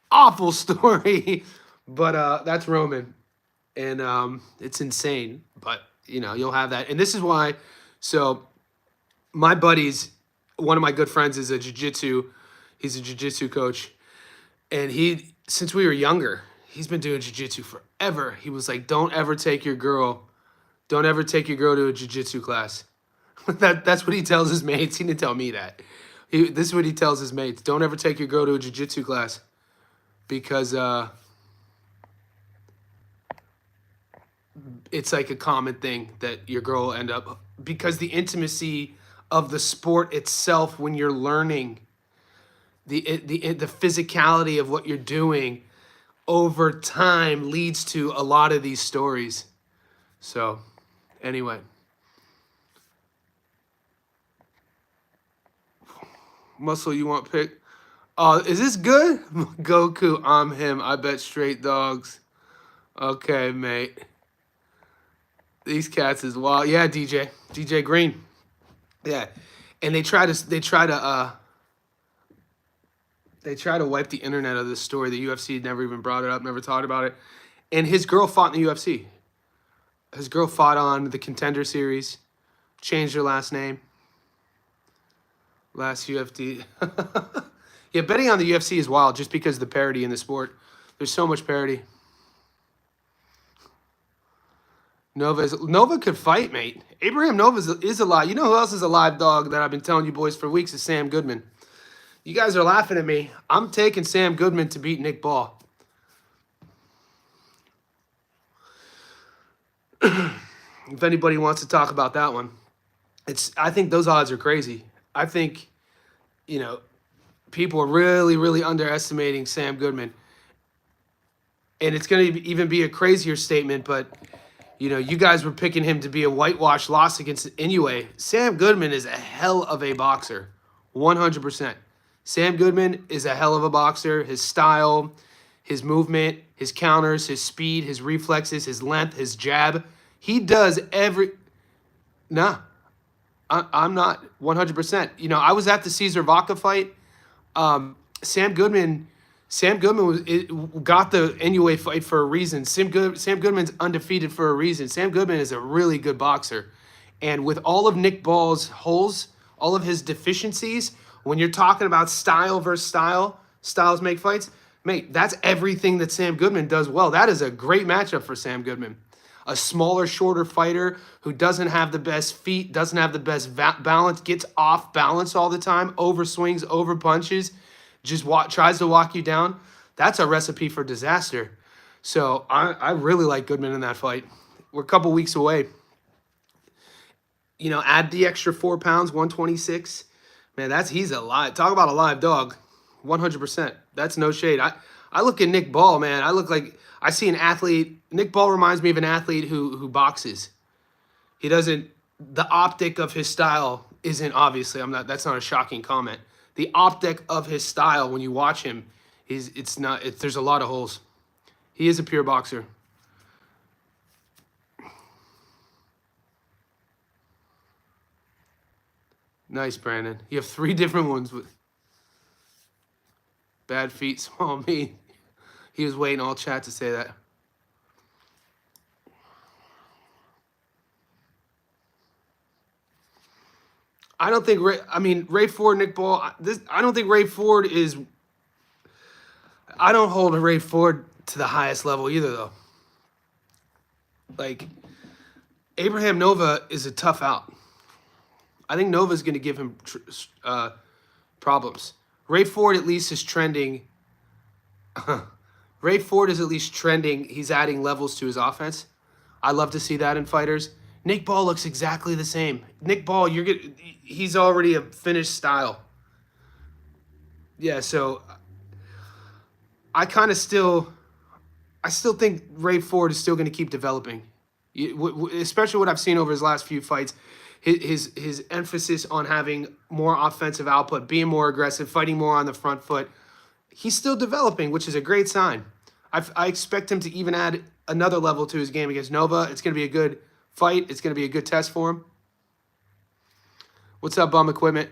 awful story, but that's Roman. And it's insane, but you'll have that. And this is why. So my buddies, one of my good friends is he's a jiu-jitsu coach, and since we were younger, he's been doing jiu-jitsu forever. He was like, don't ever take your girl to a jiu-jitsu class. That's what he tells his mates. He didn't tell me that. This is what he tells his mates. Don't ever take your girl to a jiu-jitsu class because it's like a common thing that your girl will end up, because the intimacy of the sport itself, when you're learning the physicality of what you're doing over time, leads to a lot of these stories. So anyway, Muscle, you want pick? Oh, is this good? Goku, I'm him. I bet straight dogs. Okay, mate. These cats is wild. Yeah, DJ Green. Yeah, and they try to wipe the internet of this story. The UFC never even brought it up, never talked about it. And his girl fought in the UFC. His girl fought on the Contender Series. Changed their last name. Last UFC. Yeah, betting on the UFC is wild just because of the parity in the sport. There's so much parity. Nova could fight, mate. Abraham Nova is alive. You know who else is a live dog that I've been telling you boys for weeks is Sam Goodman. You guys are laughing at me. I'm taking Sam Goodman to beat Nick Ball. If anybody wants to talk about that one, I think those odds are crazy. I think, people are really, really underestimating Sam Goodman. And it's going to even be a crazier statement, but, you guys were picking him to be a whitewash loss against Inoue. Sam Goodman is a hell of a boxer, 100%. Sam Goodman is a hell of a boxer. His style, his movement, his counters, his speed, his reflexes, his length, his jab. He does Nah, I'm not 100%. I was at the Cesar Vaca fight. Sam Goodman got the Inoue fight for a reason. Sam Goodman's undefeated for a reason. Sam Goodman is a really good boxer. And with all of Nick Ball's holes, all of his deficiencies, when you're talking about style versus style, styles make fights, mate, that's everything that Sam Goodman does well. That is a great matchup for Sam Goodman. A smaller, shorter fighter who doesn't have the best feet, doesn't have the best balance, gets off balance all the time, over swings, over punches, just tries to walk you down. That's a recipe for disaster. So I really like Goodman in that fight. We're a couple weeks away. Add the extra 4 pounds, 126. Man, he's a live. Talk about a live dog, 100%. That's no shade. I look at Nick Ball, man. I see an athlete. Nick Ball reminds me of an athlete who boxes. The optic of his style isn't obviously, that's not a shocking comment. The optic of his style when you watch him, there's a lot of holes. He is a pure boxer. Nice, Brandon. You have 3 different ones with bad feet, small meat. He was waiting all chat to say that. I don't think Ray Ford, Nick Ball. I don't think Ray Ford is. I don't hold a Ray Ford to the highest level either, though. Like, Abraham Nova is a tough out. I think Nova's going to give him problems. Ray Ford at least is trending. Ray Ford is at least trending. He's adding levels to his offense. I love to see that in fighters. Nick Ball looks exactly the same. Nick Ball, he's already a finished style. Yeah, so I still think Ray Ford is still going to keep developing, especially what I've seen over his last few fights. His emphasis on having more offensive output, being more aggressive, fighting more on the front foot. He's still developing, which is a great sign. I expect him to even add another level to his game against Nova. It's going to be a good fight. It's going to be a good test for him. What's up, Bum Equipment?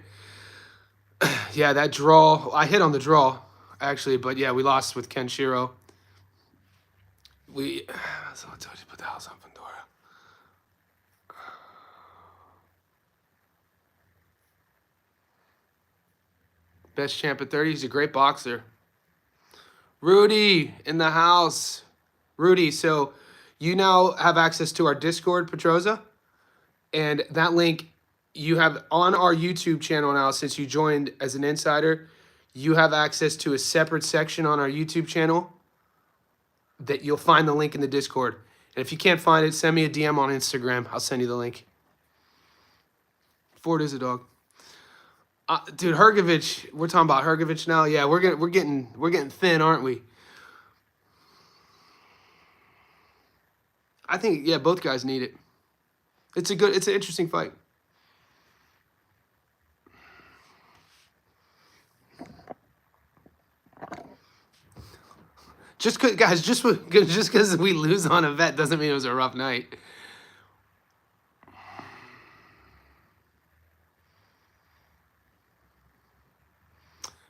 Yeah, that draw. I hit on the draw, actually, but yeah, we lost with Ken Shiro. So I told you to put the house on Pandora. Best champ at 30. He's a great boxer. Rudy in the house. Rudy, so you now have access to our Discord, Petroza. And that link you have on our YouTube channel now, since you joined as an insider. You have access to a separate section on our YouTube channel that you'll find the link in the Discord. And if you can't find it, send me a DM on Instagram. I'll send you the link. Ford is a dog. Dude, Hrgovic, we're talking about Hrgovic now. Yeah, we're getting thin, aren't we? I think both guys need it. It's an interesting fight. Just because we lose on a vet doesn't mean it was a rough night.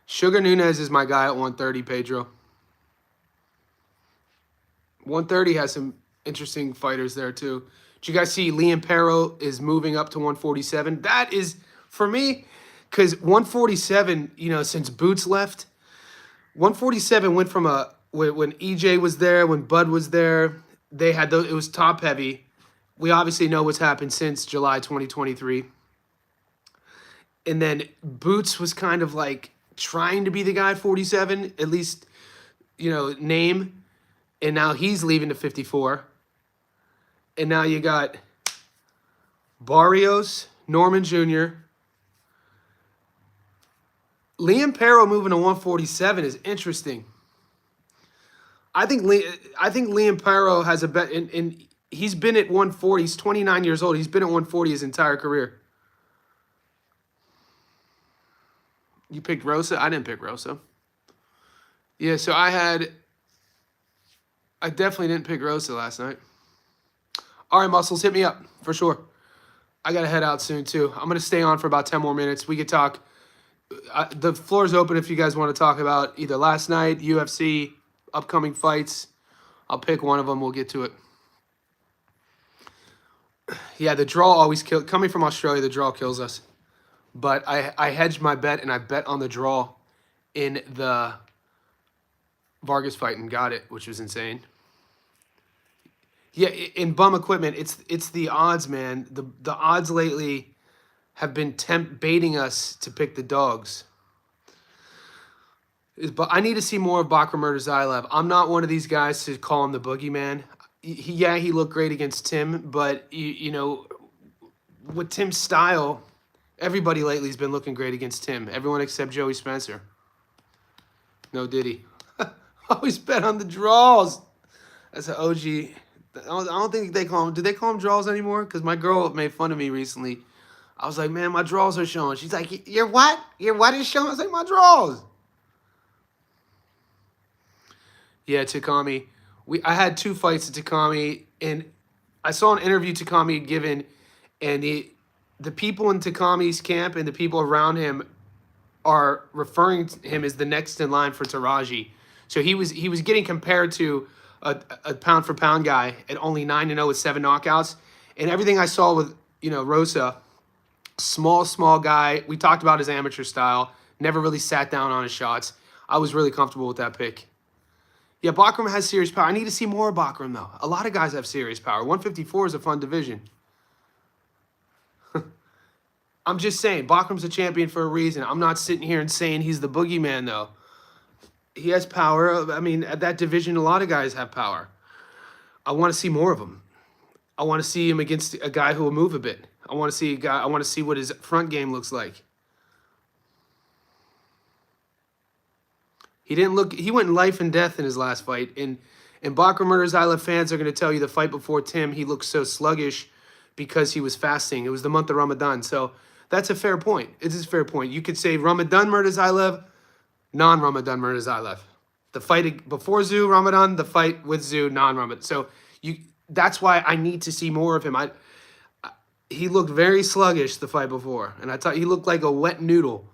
Sugar Nunez is my guy at 130, Pedro. 130 has some interesting fighters there too. Did you guys see Liam Perro is moving up to 147? That is, for me, because 147, since Boots left, 147 went from when EJ was there, when Bud was there, they had those, it was top heavy. We obviously know what's happened since July 2023. And then Boots was kind of like trying to be the guy at 47, at least, name. And now he's leaving to 54. And now you got Barrios, Norman Jr. Liam Perro moving to 147 is interesting. I think Liam Perro has a bet, and he's been at 140. He's 29 years old. He's been at 140 his entire career. You picked Rosa? I didn't pick Rosa. Yeah, so I definitely didn't pick Rosa last night. All right, Muscles, hit me up for sure. I got to head out soon, too. I'm going to stay on for about 10 more minutes. We could talk. The floor is open if you guys want to talk about either last night, UFC, upcoming fights. I'll pick one of them. We'll get to it. Yeah, the draw always kills. Coming from Australia, the draw kills us. But I hedged my bet, and I bet on the draw in the Vargas fight and got it, which was insane. Yeah, in bum equipment, it's the odds, man. The odds lately have been baiting us to pick the dogs. But I need to see more of Bakram Murtazayev. I'm not one of these guys to call him the boogeyman. He looked great against Tim, but with Tim's style, everybody lately has been looking great against Tim. Everyone except Joey Spencer. No Diddy. Always bet on the draws. That's an OG. I don't think they call him. Do they call him draws anymore? Because my girl made fun of me recently. I was like, man, my draws are showing. She's like, your what? Your what is showing? I was like, my draws. Yeah, Takami. I had 2 fights at Takami, and I saw an interview Takami had given, and the people in Takami's camp and the people around him are referring to him as the next in line for Taraji. So he was getting compared to a pound for pound guy at only 9-0 with 7 knockouts. And everything I saw with, Rosa, small guy. We talked about his amateur style. Never really sat down on his shots. I was really comfortable with that pick. Yeah, Bakram has serious power. I need to see more of Bakram, though. A lot of guys have serious power. 154 is a fun division. I'm just saying, Bakram's a champion for a reason. I'm not sitting here and saying he's the boogeyman, though. He has power. I mean, at that division, a lot of guys have power. I want to see more of him. I want to see him against a guy who will move a bit. I want to see what his front game looks like. He went life and death in his last fight. And Bakram Murtazayev fans are going to tell you the fight before Tim, he looked so sluggish because he was fasting. It was the month of Ramadan. So that's a fair point. It is a fair point. You could say Ramadan Murtazayev, non-Ramadan Murtazayev. The fight before Zoo Ramadan, the fight with Zoo non-Ramadan. So that's why I need to see more of him. He looked very sluggish the fight before, and I thought he looked like a wet noodle.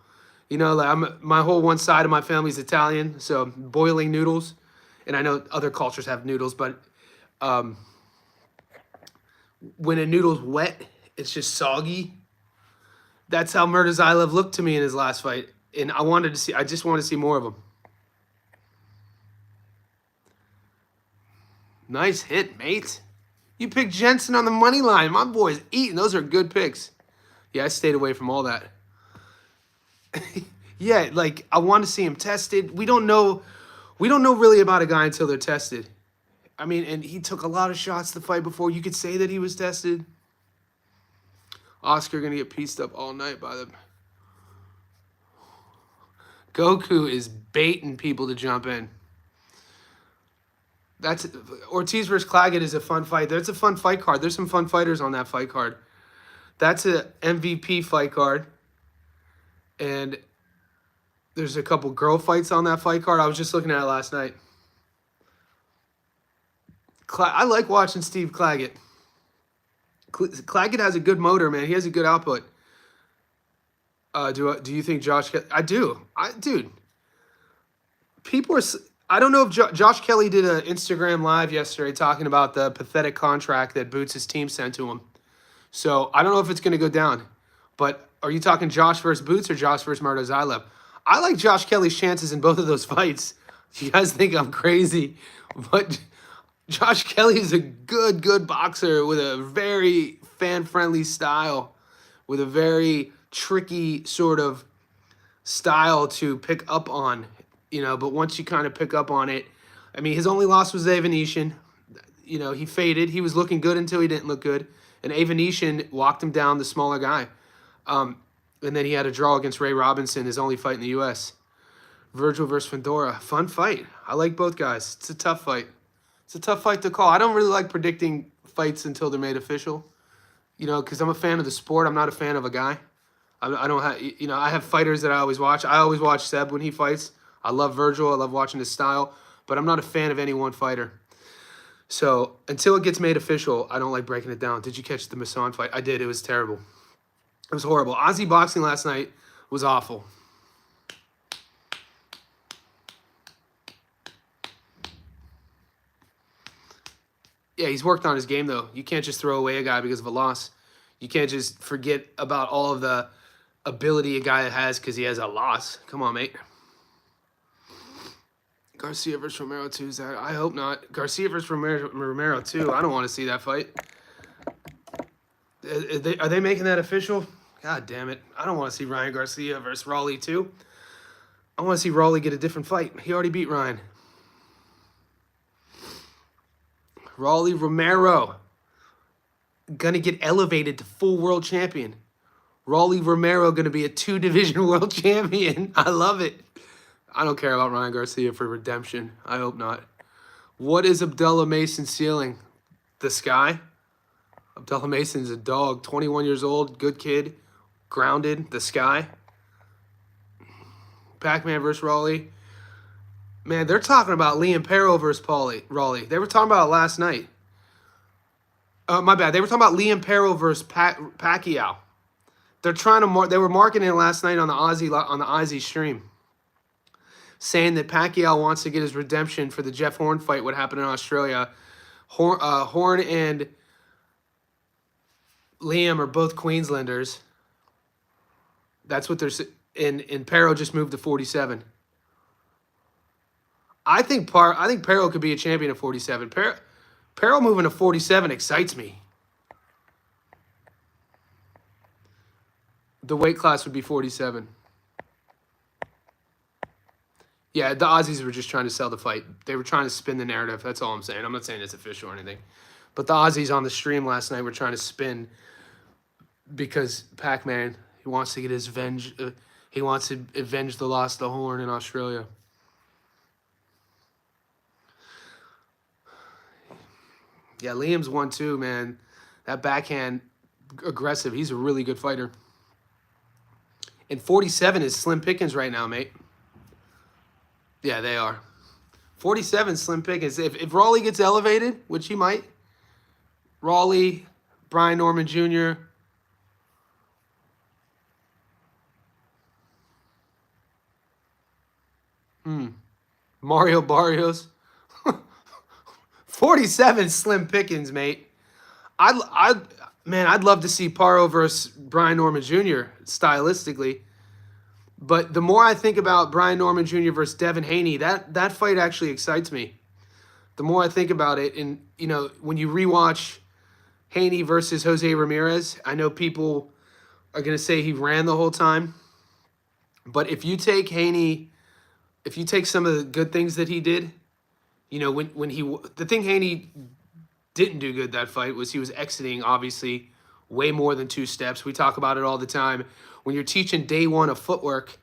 My whole one side of my family is Italian, so boiling noodles, and I know other cultures have noodles, but when a noodle's wet, it's just soggy. That's how Murtazayev looked to me in his last fight, and I just want to see more of him. Nice hit, mate. You picked Jensen on the money line. My boy's eating. Those are good picks. Yeah, I stayed away from all that. Yeah, I want to see him tested. We don't know really about a guy until they're tested. I mean, and he took a lot of shots the fight before. You could say that he was tested. Oscar gonna get pieced up all night by them. Goku is baiting people to jump in. That's Ortiz versus Claggett is a fun fight. That's a fun fight card. There's some fun fighters on that fight card. That's a MVP fight card. And there's a couple girl fights on that fight card. I was just looking at it last night. I like watching Steve Claggett. Claggett has a good motor, man. He has a good output. Do you think Josh? I do. Dude. People are. I don't know if Josh Kelly did an Instagram live yesterday talking about the pathetic contract that Boots' team sent to him. So I don't know if it's going to go down. But are you talking Josh versus Boots or Josh versus Murtazaev? I like Josh Kelly's chances in both of those fights. You guys think I'm crazy, but Josh Kelly is a good boxer with a very fan-friendly style, with a very tricky sort of style to pick up on, but once you kind of pick up on it, I mean, his only loss was Avanesian. He faded. He was looking good until he didn't look good. And Avanesian walked him down, the smaller guy. And then he had a draw against Ray Robinson, his only fight in the U.S. Virgil versus Fedora. Fun fight. I like both guys. It's a tough fight. It's a tough fight to call. I don't really like predicting fights until they're made official, because I'm a fan of the sport. I'm not a fan of a guy. I don't have, I have fighters that I always watch. I always watch Seb when he fights. I love Virgil. I love watching his style, but I'm not a fan of any one fighter. So until it gets made official, I don't like breaking it down. Did you catch the Masson fight? I did. It was terrible. It was horrible. Aussie boxing last night was awful. Yeah, he's worked on his game, though. You can't just throw away a guy because of a loss. You can't just forget about all of the ability a guy has because he has a loss. Come on, mate. Garcia versus Romero 2. I hope not. Garcia versus Romero 2. I don't want to see that fight. Are they making that official? God damn it. I don't want to see Ryan Garcia versus Raleigh 2. I want to see Raleigh get a different fight. He already beat Ryan. Raleigh Romero gonna get elevated to full world champion. Raleigh Romero gonna be a 2-division world champion. I love it. I don't care about Ryan Garcia for redemption. I hope not. What is Abdullah Mason's ceiling? The sky? Abdullah Mason's a dog. 21 years old, good kid, grounded. The sky. Pac-Man versus Raleigh. Man, they're talking about Liam Perro versus Raleigh. They were talking about it last night. My bad. They were talking about Liam Perro versus Pacquiao. They're trying to they were marketing it last night on the Aussie stream, saying that Pacquiao wants to get his redemption for the Jeff Horn fight. What happened in Australia? Horn and Liam are both Queenslanders. That's what they're. And Perro just moved to 47. I think Perro could be a champion at 47. Perro moving to 47 excites me. The weight class would be 47. Yeah, the Aussies were just trying to sell the fight. They were trying to spin the narrative. That's all I'm saying. I'm not saying it's official or anything. But the Aussies on the stream last night were trying to spin because Pac-Man, he wants to get his he wants to avenge the loss to Horn in Australia. Yeah, Liam's 1-2, man. That backhand, aggressive. He's a really good fighter. And 47 is slim pickings right now, mate. Yeah, they are. 47 slim pickings. If Raleigh gets elevated, which he might, Raleigh, Brian Norman Jr., Mario Barrios. 47 slim pickings, mate. I'd love to see Paro versus Brian Norman Jr. stylistically. But the more I think about Brian Norman Jr. versus Devin Haney, that fight actually excites me. The more I think about it, and when you rewatch Haney versus Jose Ramirez, I know people are gonna say he ran the whole time. But if you take Haney, if you take some of the good things that he did, the thing Haney didn't do good that fight was he was exiting, obviously, way more than 2 steps. We talk about it all the time. When you're teaching day one of footwork,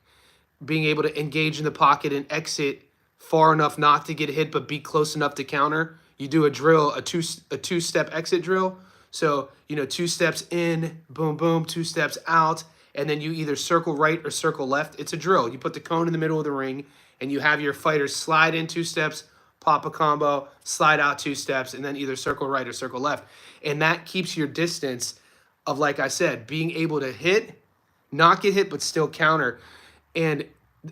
being able to engage in the pocket and exit far enough not to get hit but be close enough to counter, you do a drill, a two-step exit drill. So, 2 steps in, boom, boom, 2 steps out, and then you either circle right or circle left. It's a drill. You put the cone in the middle of the ring, and you have your fighters slide in 2 steps, pop a combo, slide out 2 steps, and then either circle right or circle left. And that keeps your distance of, like I said, being able to hit, not get hit, but still counter. And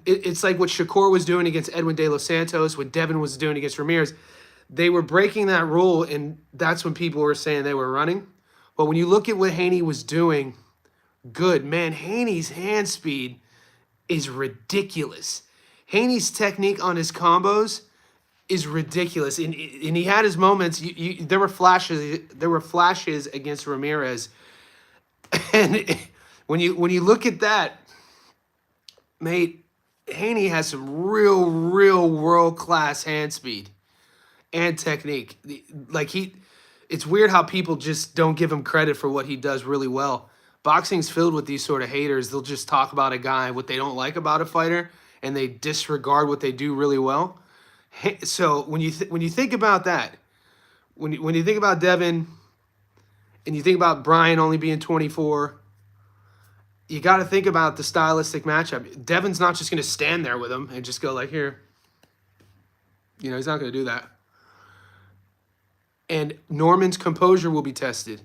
It's like what Shakur was doing against Edwin De Los Santos, what Devin was doing against Ramirez. They were breaking that rule, and that's when people were saying they were running. But when you look at what Haney was doing, good, man, Haney's hand speed is ridiculous. Haney's technique on his combos is ridiculous, and he had his moments. There were flashes. There were flashes against Ramirez, and when you look at that, mate, Haney has some real world class hand speed and technique. It's weird how people just don't give him credit for what he does really well. Boxing's filled with these sort of haters. They'll just talk about a guy, what they don't like about a fighter, and they disregard what they do really well. So when you think about that, when you think about Devin, and you think about Brian only being 24, you got to think about the stylistic matchup. Devin's not just going to stand there with him and just go like, here. You know, he's not going to do that. And Norman's composure will be tested.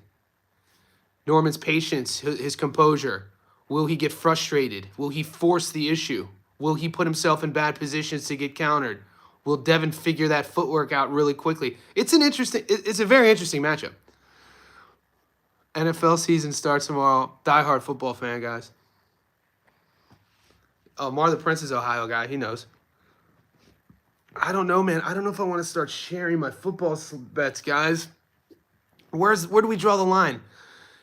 Norman's patience, his composure. Will he get frustrated? Will he force the issue? Will he put himself in bad positions to get countered? Will Devin figure that footwork out really quickly? It's a very interesting matchup. NFL season starts tomorrow. Diehard football fan, guys. Oh, Mar the Prince is an Ohio guy. He knows. I don't know, man. I don't know if I want to start sharing my football bets, guys. Where do we draw the line?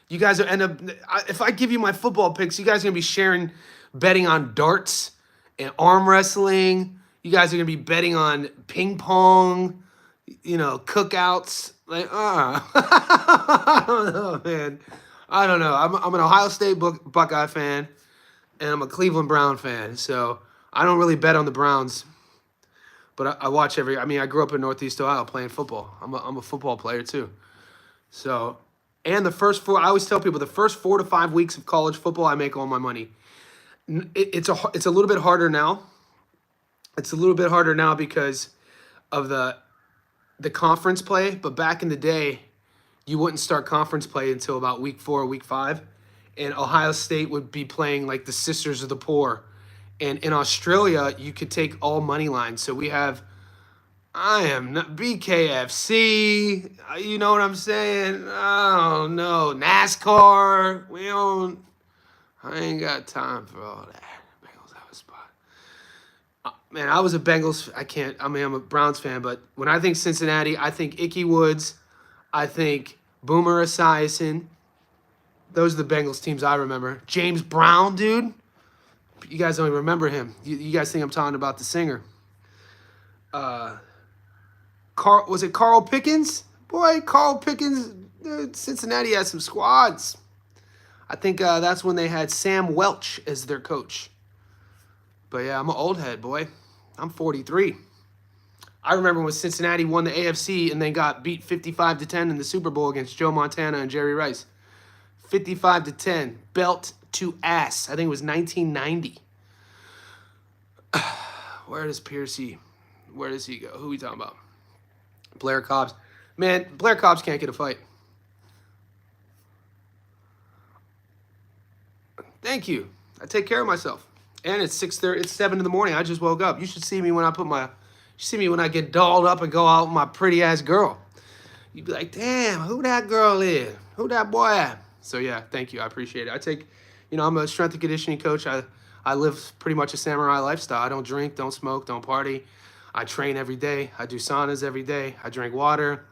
You guys will end up, if I give you my football picks, you guys are going to be sharing betting on darts and arm wrestling. You guys are going to be betting on ping pong, you know, cookouts. Like, I don't know, man. I don't know. I'm an Ohio State Buckeye fan, and I'm a Cleveland Brown fan. So I don't really bet on the Browns. But I watch I grew up in Northeast Ohio playing football. I'm a football player too. So, and I always tell people the first 4 to 5 weeks of college football, I make all my money. It's a little bit harder now. It's a little bit harder now because of the conference play. But back in the day, you wouldn't start conference play until about week 4 or week 5. And Ohio State would be playing like the Sisters of the Poor. And in Australia, you could take all money lines. So we have, I am not BKFC. You know what I'm saying? Oh no, NASCAR. I ain't got time for all that. Bengals have a spot. Man, I was a Bengals. I'm a Browns fan, but when I think Cincinnati, I think Ickey Woods. I think Boomer Esiason. Those are the Bengals teams I remember. James Brown, dude. You guys don't even remember him. You guys think I'm talking about the singer. Was it Carl Pickens? Boy, Carl Pickens, Cincinnati has some squads. I think that's when they had Sam Welch as their coach. But yeah, I'm an old head, boy. I'm 43. I remember when Cincinnati won the AFC and then got beat 55-10 in the Super Bowl against Joe Montana and Jerry Rice. 55-10, belt to ass. I think it was 1990. Where does he go? Who are we talking about? Blair Cobbs. Man, Blair Cobbs can't get a fight. Thank you. I take care of myself. And it's 6:30. It's 7 in the morning. I just woke up. You should see me when I get dolled up and go out with my pretty ass girl. You'd be like, damn, who that girl is? Who that boy at? So yeah, thank you. I appreciate it. I'm a strength and conditioning coach. I live pretty much a samurai lifestyle. I don't drink, don't smoke, don't party. I train every day. I do saunas every day. I drink water.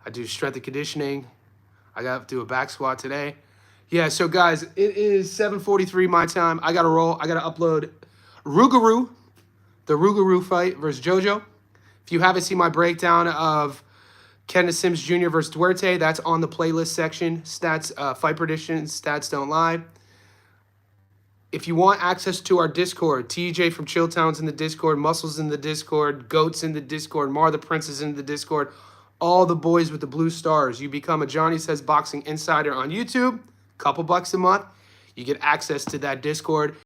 I do strength and conditioning. I got to do a back squat today. Yeah, so guys, it is 7:43 my time. I got to roll. I got to upload the Rougarou fight versus JoJo. If you haven't seen my breakdown of Kenneth Sims Jr. versus Duarte, that's on the playlist section. Stats, fight predictions, stats don't lie. If you want access to our Discord, TJ from Chilltown's in the Discord, Muscles in the Discord, Goats in the Discord, Mar the Prince is in the Discord, all the boys with the blue stars. You become a Johnny Says Boxing Insider on YouTube, couple bucks a month. You get access to that Discord.